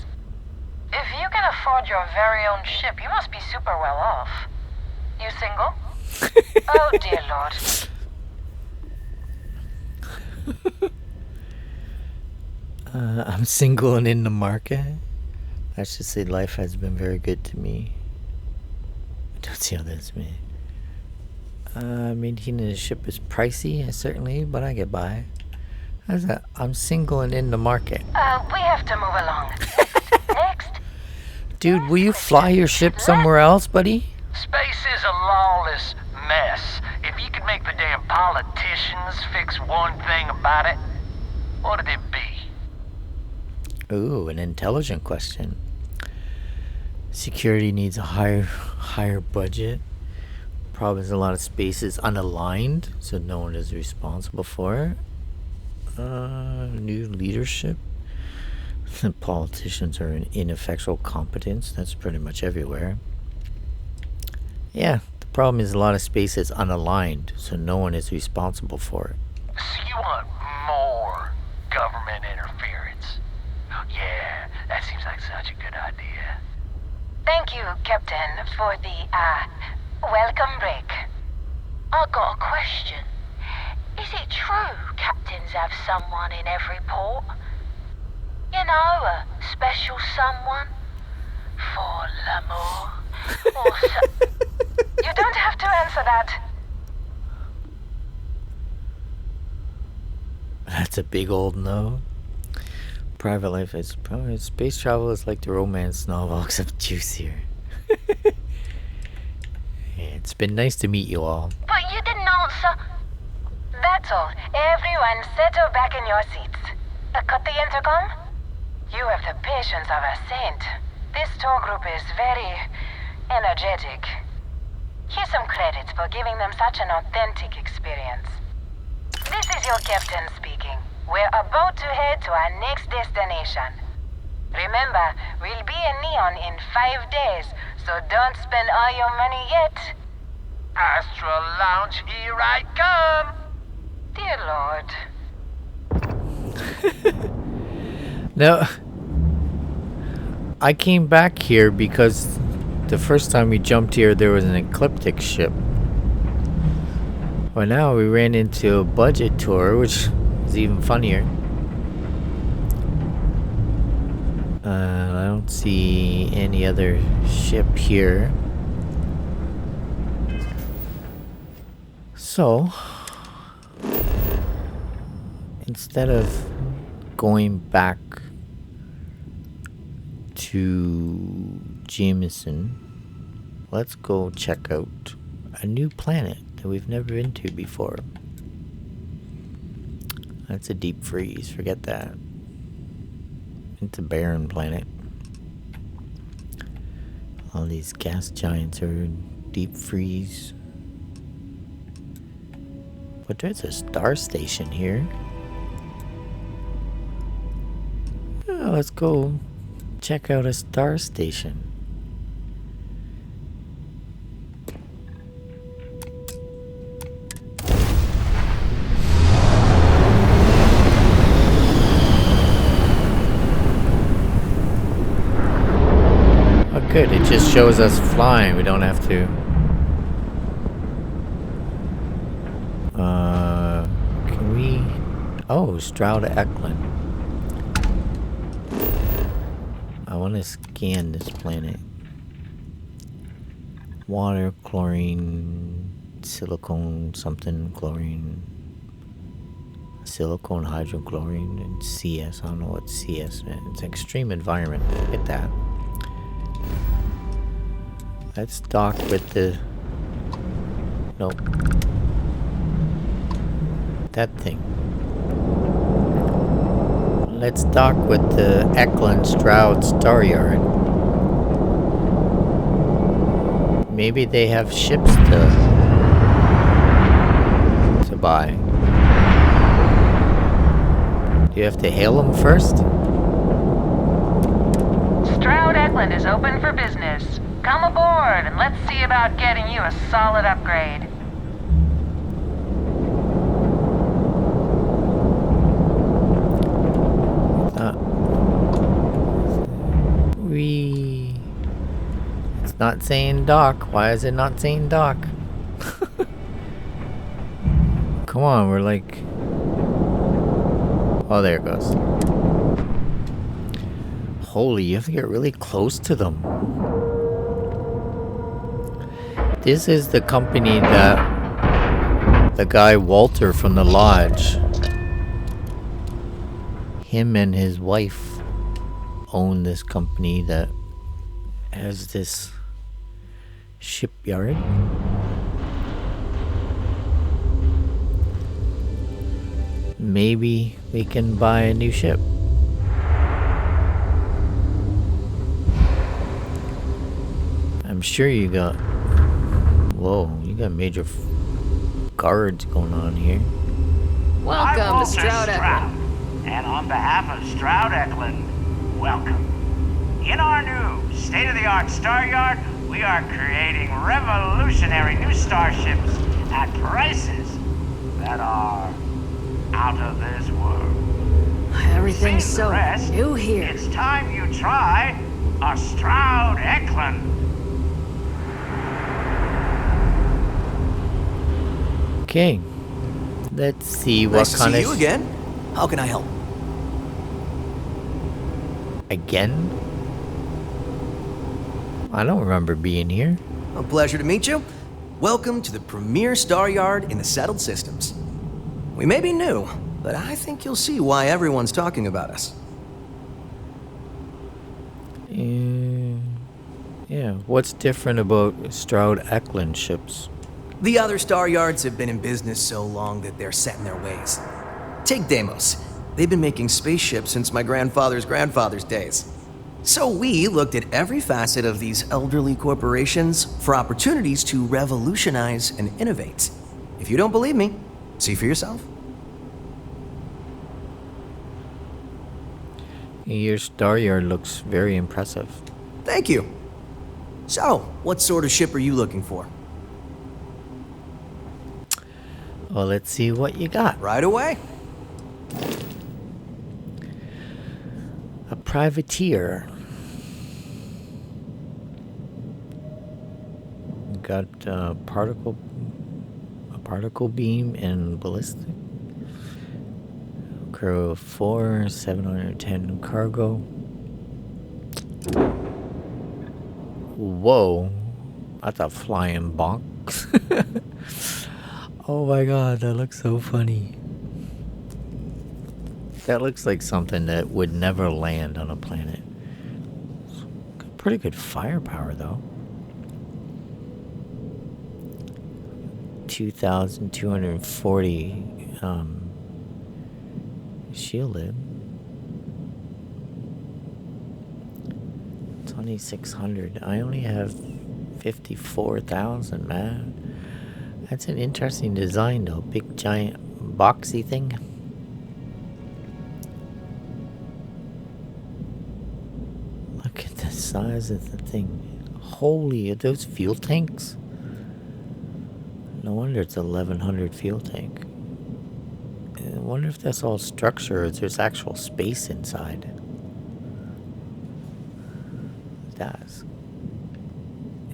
If you can afford your very own ship, you must be super well off. You single? Oh dear Lord. I'm single and in the market. I should say life has been very good to me. I don't see how that's me. Maintaining a ship is pricey, certainly, but I get by. How's that? I'm single and in the market. We have to move along. Next. Dude, will you fly your ship somewhere else, buddy? Space is a lawless mess. If you could make the damn politicians fix one thing about it, what'd it be? Ooh, an intelligent question. Security needs a higher budget. Problem is a lot of space is unaligned, so no one is responsible for it. New leadership. The politicians are an ineffectual competence. That's pretty much everywhere. Yeah, the problem is a lot of space is unaligned, so no one is responsible for it. So you want more government interference? Yeah, that seems like such a good idea. Thank you, Captain, for the, welcome break. I got a question. Is it true captains have someone in every port? You know, a special someone? For l'amour? Or You don't have to answer that. That's a big old no. Private life is probably space travel is like the romance novel except juicier. It's been nice to meet you all. But you didn't answer. That's all. Everyone settle back in your seats. Cut the intercom? You have the patience of a saint. This tour group is very energetic. Here's some credits for giving them such an authentic experience. This is your captain speaking. We're about to head to our next destination. Remember, we'll be in Neon in 5 days, so don't spend all your money yet. Astral Lounge, here I come! Dear Lord. Now, I came back here because the first time we jumped here there was an ecliptic ship. Well, now we ran into a budget tour, which is even funnier. I don't see any other ship here. So, instead of going back to Jameson, let's go check out a new planet that we've never been to before. That's a deep freeze, forget that. It's a barren planet. All these gas giants are in deep freeze. But there's a star station here. Let's go Check out a star station. Oh, good. It just shows us flying. We don't have to. Can we? Oh, Stroud Eklund. I want to scan this planet. Water, chlorine, silicone, something, chlorine, silicone, hydrochlorine, and CS. I don't know what CS meant. It's extreme environment. Look at that. Let's dock with the... Nope. That thing. Let's dock with the Eklund Stroud Star Yard. Maybe they have ships to buy. Do you have to hail them first? Stroud Eklund is open for business. Come aboard and let's see about getting you a solid upgrade. It's not saying dock. Why is it not saying dock? Come on, we're like... Oh, there it goes. Holy, you have to get really close to them. This is the company that the guy Walter from the lodge, him and his wife own this company that has this shipyard. Maybe we can buy a new ship. I'm sure you got... Whoa, you got major guards going on here. Welcome to Stroud Eklund. And on behalf of Stroud Eklund, welcome. In our new state-of-the-art Star Yard, we are creating revolutionary new starships at prices that are out of this world. Everything's so new here. It's time you try a Stroud Eklund. Okay, let's see what Nice to kind see of... you again. How can I help? Again? I don't remember being here. A pleasure to meet you. Welcome to the premier Star Yard in the settled systems. We may be new, but I think you'll see why everyone's talking about us. Yeah, what's different about Stroud Eklund ships? The other Star Yards have been in business so long that they're set in their ways. Take Deimos. They've been making spaceships since my grandfather's grandfather's days. So we looked at every facet of these elderly corporations for opportunities to revolutionize and innovate. If you don't believe me, see for yourself. Your Star Yard looks very impressive. Thank you. So, what sort of ship are you looking for? Well, let's see what you got. Right away. A privateer. Got a particle beam and ballistic. Crew of 4, 710 cargo. Whoa. That's a flying bonk. Oh my god, that looks so funny. That looks like something that would never land on a planet. Pretty good firepower though. 2,240 shielded. 2,600. I only have 54,000, man. That's an interesting design though. Big giant boxy thing. size of the thing. Holy, are those fuel tanks? No wonder it's 1100 fuel tank. I wonder if that's all structure or if there's actual space inside. That's...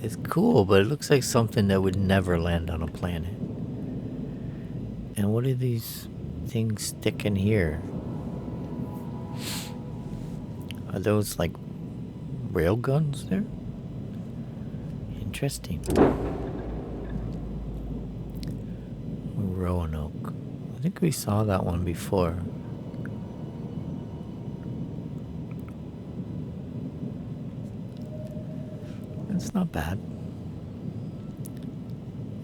It's cool, but it looks like something that would never land on a planet. And what are these things sticking here? Are those like rail guns there? Interesting. Roanoke. I think we saw that one before. It's not bad.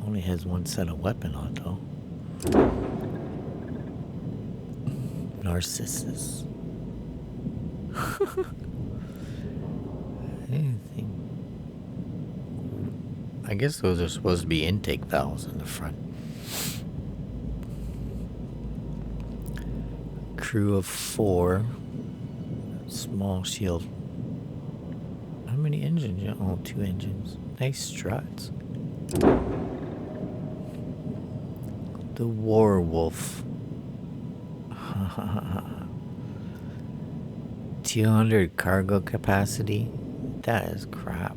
Only has one set of weapon on though. Narcissus. Anything. I guess those are supposed to be intake valves in the front. Crew of 4. Small shield. How many engines? Oh, 2 engines. Nice struts. The Warwolf. 200 cargo capacity? That is crap.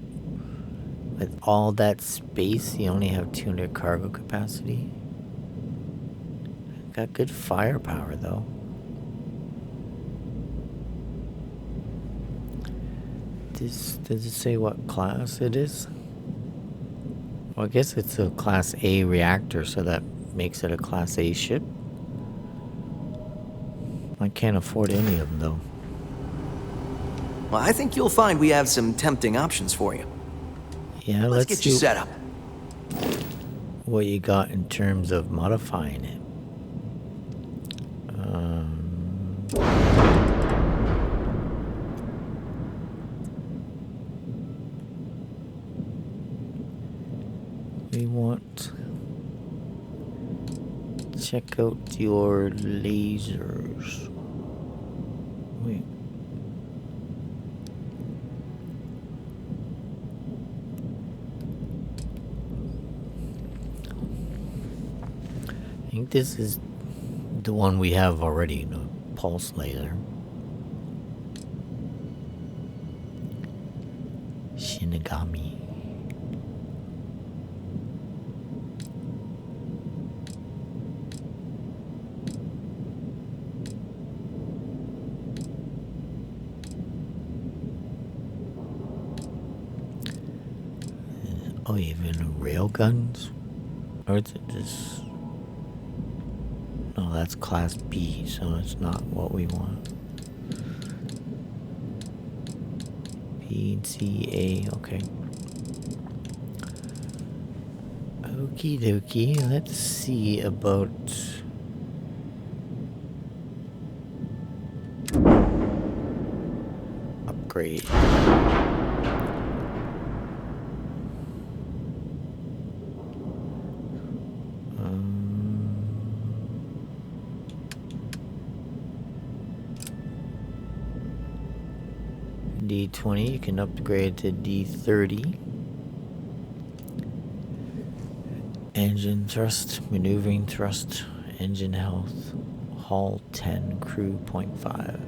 With all that space, you only have 200 cargo capacity? Got good firepower, though. Does it say what class it is? Well, I guess it's a Class A reactor, so that makes it a Class A ship. I can't afford any of them, though. Well, I think you'll find we have some tempting options for you. Yeah, Let's get you see set up. what you got in terms of modifying it. We want... Check out your lasers. Wait. I think this is the one we have already, the pulse laser. Shinigami. Oh, even rail guns? Or is it just... No, that's Class B, so it's not what we want. B, C, A, okay. Okie dokie, let's see about... Upgrade. D20, you can upgrade to D30. Engine thrust, maneuvering thrust, engine health, hull 10, crew 0.5.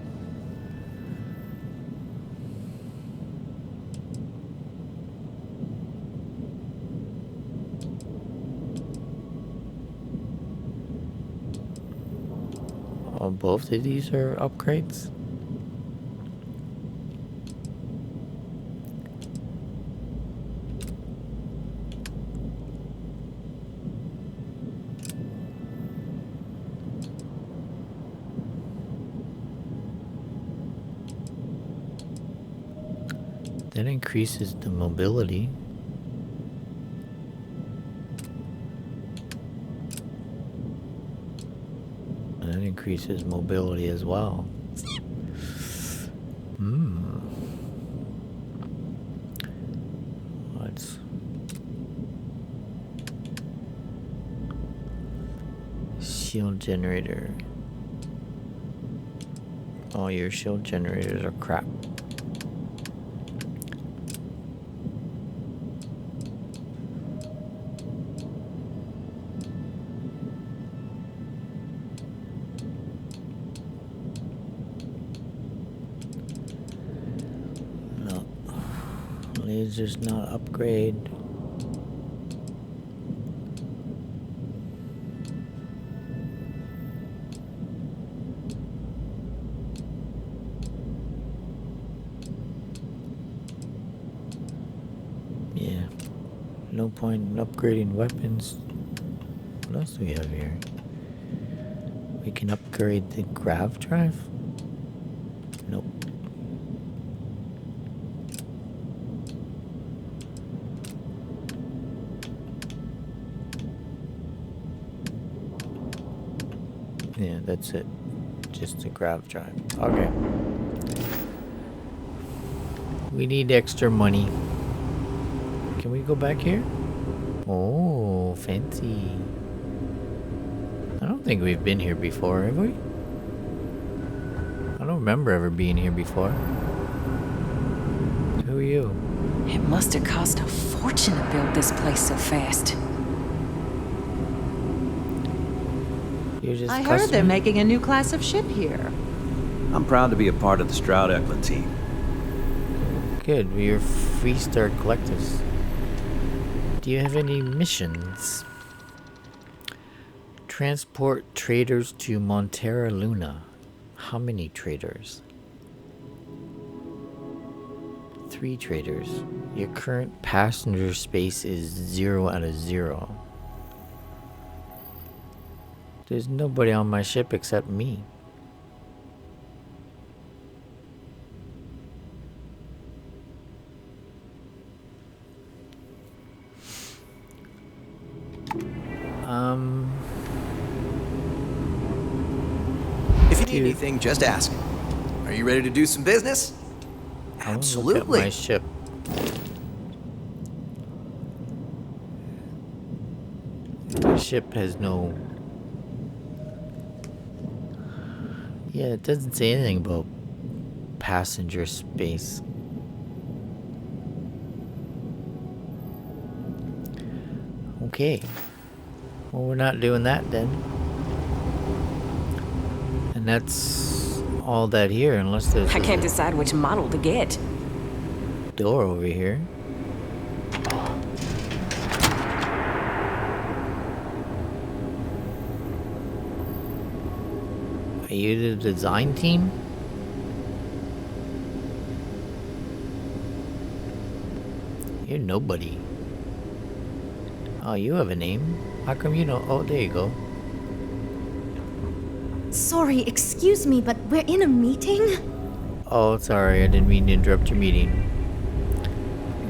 Oh, both of these are upgrades? That increases the mobility. And that increases mobility as well. Let's... Shield generator. All your shield generators are crap. is there's not upgrade. Yeah. No point in upgrading weapons. What else do we have here? We can upgrade the grav drive? Nope. Yeah, that's it. Just a grav drive. Okay. We need extra money. Can we go back here? Oh, fancy. I don't think we've been here before, have we? I don't remember ever being here before. Who are you? It must have cost a fortune to build this place so fast. You're just I heard they're customer? making a new class of ship here. I'm proud to be a part of the Stroud Eklund team. Good, we're Freestar Collectives. Do you have any missions? Transport traders to Montera Luna. How many traders? 3 traders. Your current passenger space is 0 out of 0. There's nobody on my ship except me. If you need anything, just ask. Are you ready to do some business? I wanna look at Absolutely. my ship. The ship has no... Yeah, it doesn't say anything about passenger space. Okay. Well, we're not doing that then. And that's all that here, unless there's I a can't decide which model to get. door over here. Are you the design team? You're nobody. Oh, you have a name. How come you don't? Oh, there you go. Sorry, excuse me, but we're in a meeting? Oh, sorry, I didn't mean to interrupt your meeting.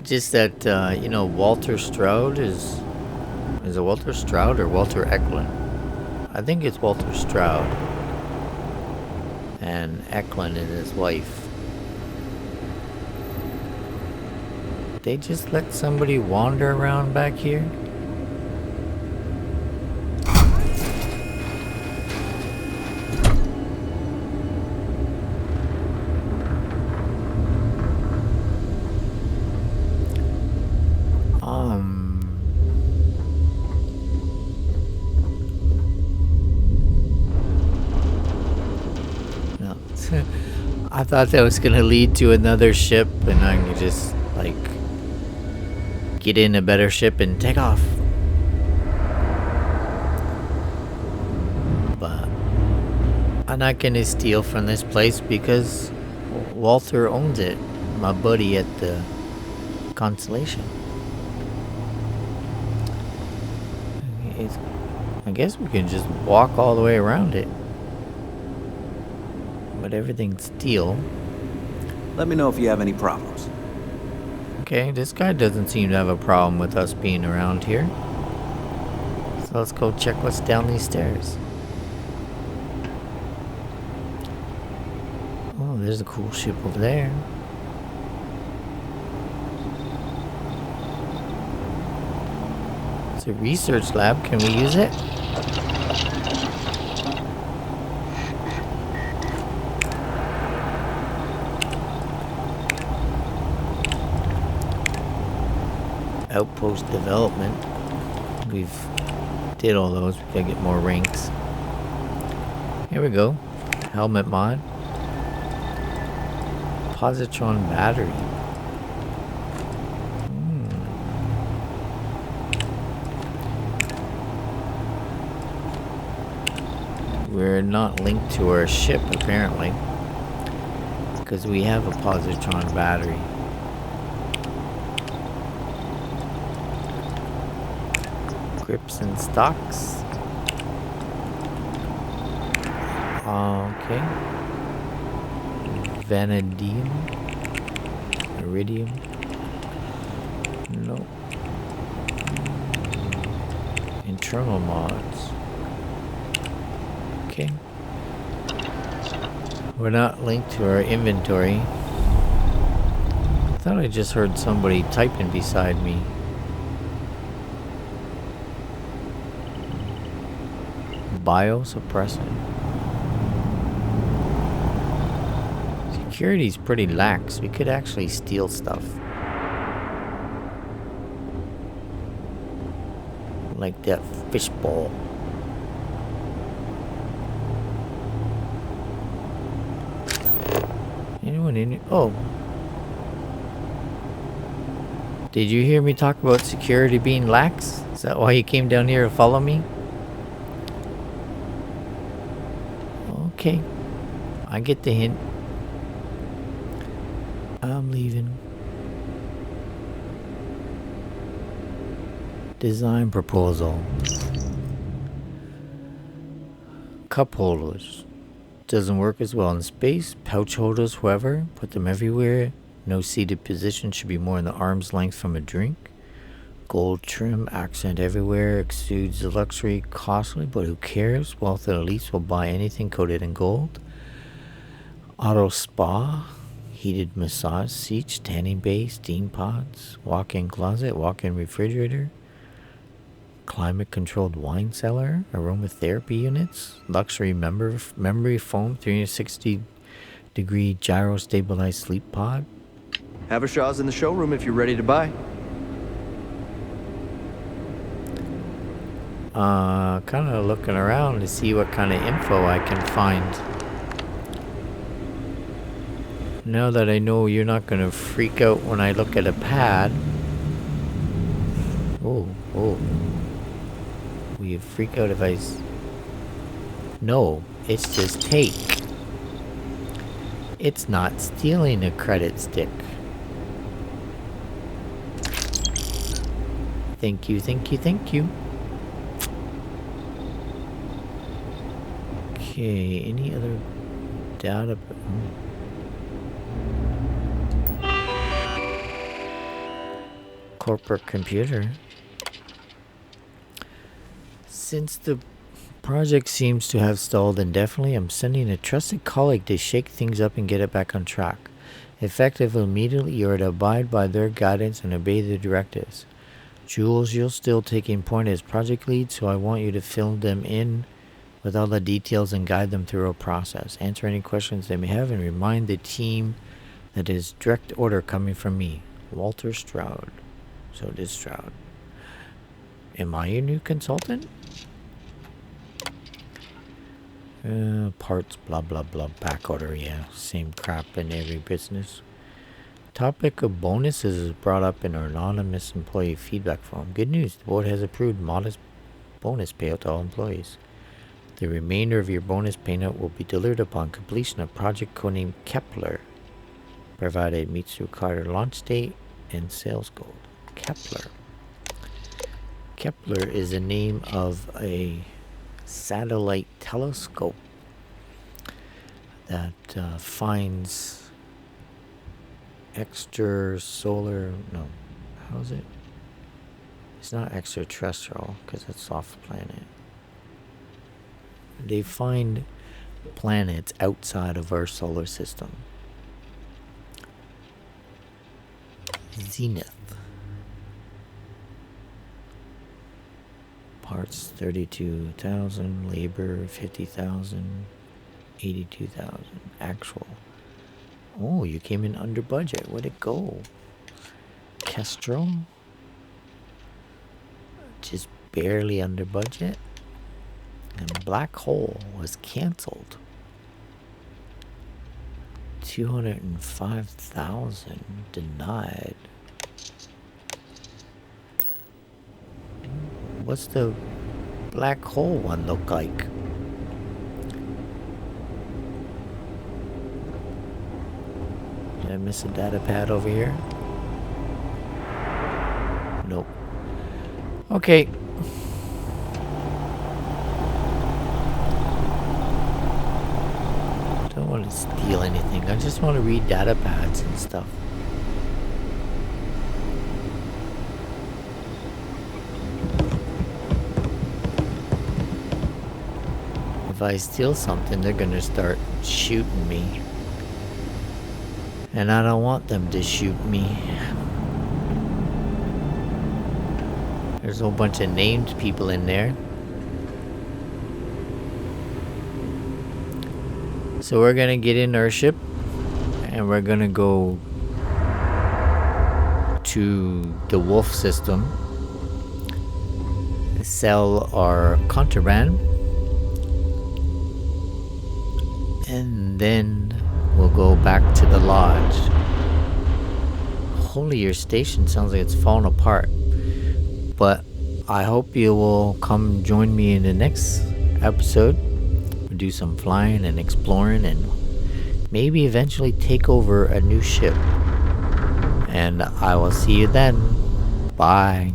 Just that, you know, Walter Stroud is it Walter Stroud or Walter Eklund? I think it's Walter Stroud. And Eklund is his wife. They just let somebody wander around back here? No. I thought that was gonna lead to another ship and I could just, like, get in a better ship and take off. But I'm not gonna steal from this place because Walter owns it. My buddy at the Constellation. I guess we can just walk all the way around it. But everything's steel. Let me know if you have any problems. Okay, this guy doesn't seem to have a problem with us being around here. So let's go check what's down these stairs. Oh, there's a cool ship over there. It's a research lab. Can we use it? Outpost development. We've did all those. We gotta get more ranks. Here we go. Helmet mod. Positron battery. we're not linked to our ship, apparently. Because we have a positron battery. Grips and stocks. Okay. Vanadium. Iridium. Nope. Internal mods. Okay. We're not linked to our inventory. I thought I just heard somebody typing beside me. Biosuppressant. Security's pretty lax. We could actually steal stuff. Like that fishbowl. Anyone in here? Oh. Did you hear me talk about security being lax? Is that why you came down here to follow me? Okay. I get the hint. I'm leaving. Design proposal. Cup holders. Doesn't work as well in space. Pouch holders, however, put them everywhere. No seated position should be more than the arm's length from a drink. Gold trim, accent everywhere, exudes the luxury, costly, but who cares? Wealth and elites will buy anything coated in gold. Auto spa, heated massage seats, tanning bay, steam pods, walk-in closet, walk-in refrigerator, climate-controlled wine cellar, aromatherapy units, luxury memory foam, 360-degree gyro-stabilized sleep pod. Havershaw's in the showroom if you're ready to buy. Kind of looking around to see what kind of info I can find. Now that I know you're not going to freak out when I look at a pad. Oh. Will you freak out if I... No, it's just take. It's not stealing a credit stick. Thank you. Okay, any other data? Corporate computer. Since the project seems to have stalled indefinitely, I'm sending a trusted colleague to shake things up and get it back on track. Effectively, immediately, you are to abide by their guidance and obey their directives. Jules, you're still taking point as project lead, so I want you to fill them in with all the details and guide them through a process. Answer any questions they may have and remind the team that it is direct order coming from me, Walter Stroud. So it is Stroud. Am I your new consultant? Parts, blah, blah, blah, back order, yeah. Same crap in every business. Topic of bonuses is brought up in our anonymous employee feedback form. Good news, the board has approved modest bonus payout to all employees. The remainder of your bonus payout will be delivered upon completion of project codenamed Kepler, provided it meets the required launch date and sales goal. Kepler. Kepler is the name of a satellite telescope that finds extrasolar. No, how is it? It's not extraterrestrial because it's off planet. They find planets outside of our solar system. Zenith. Parts 32,000, labor 50,000, 82,000. Actual. Oh, you came in under budget. Where'd it go? Kestrel. Just barely under budget. And Black Hole was cancelled. 205,000 denied. What's the Black Hole one look like? Did I miss a data pad over here? Nope. Okay. Don't want to steal anything. I just want to read data pads and stuff. If I steal something, they're gonna start shooting me. And I don't want them to shoot me. There's a whole bunch of named people in there. So we're gonna get in our ship and we're gonna go to the Wolf system, sell our contraband, and then we'll go back to the lodge. Holy, your station sounds like it's falling apart. But I hope you will come join me in the next episode. We'll do some flying and exploring and maybe eventually take over a new ship. And I will see you then. Bye.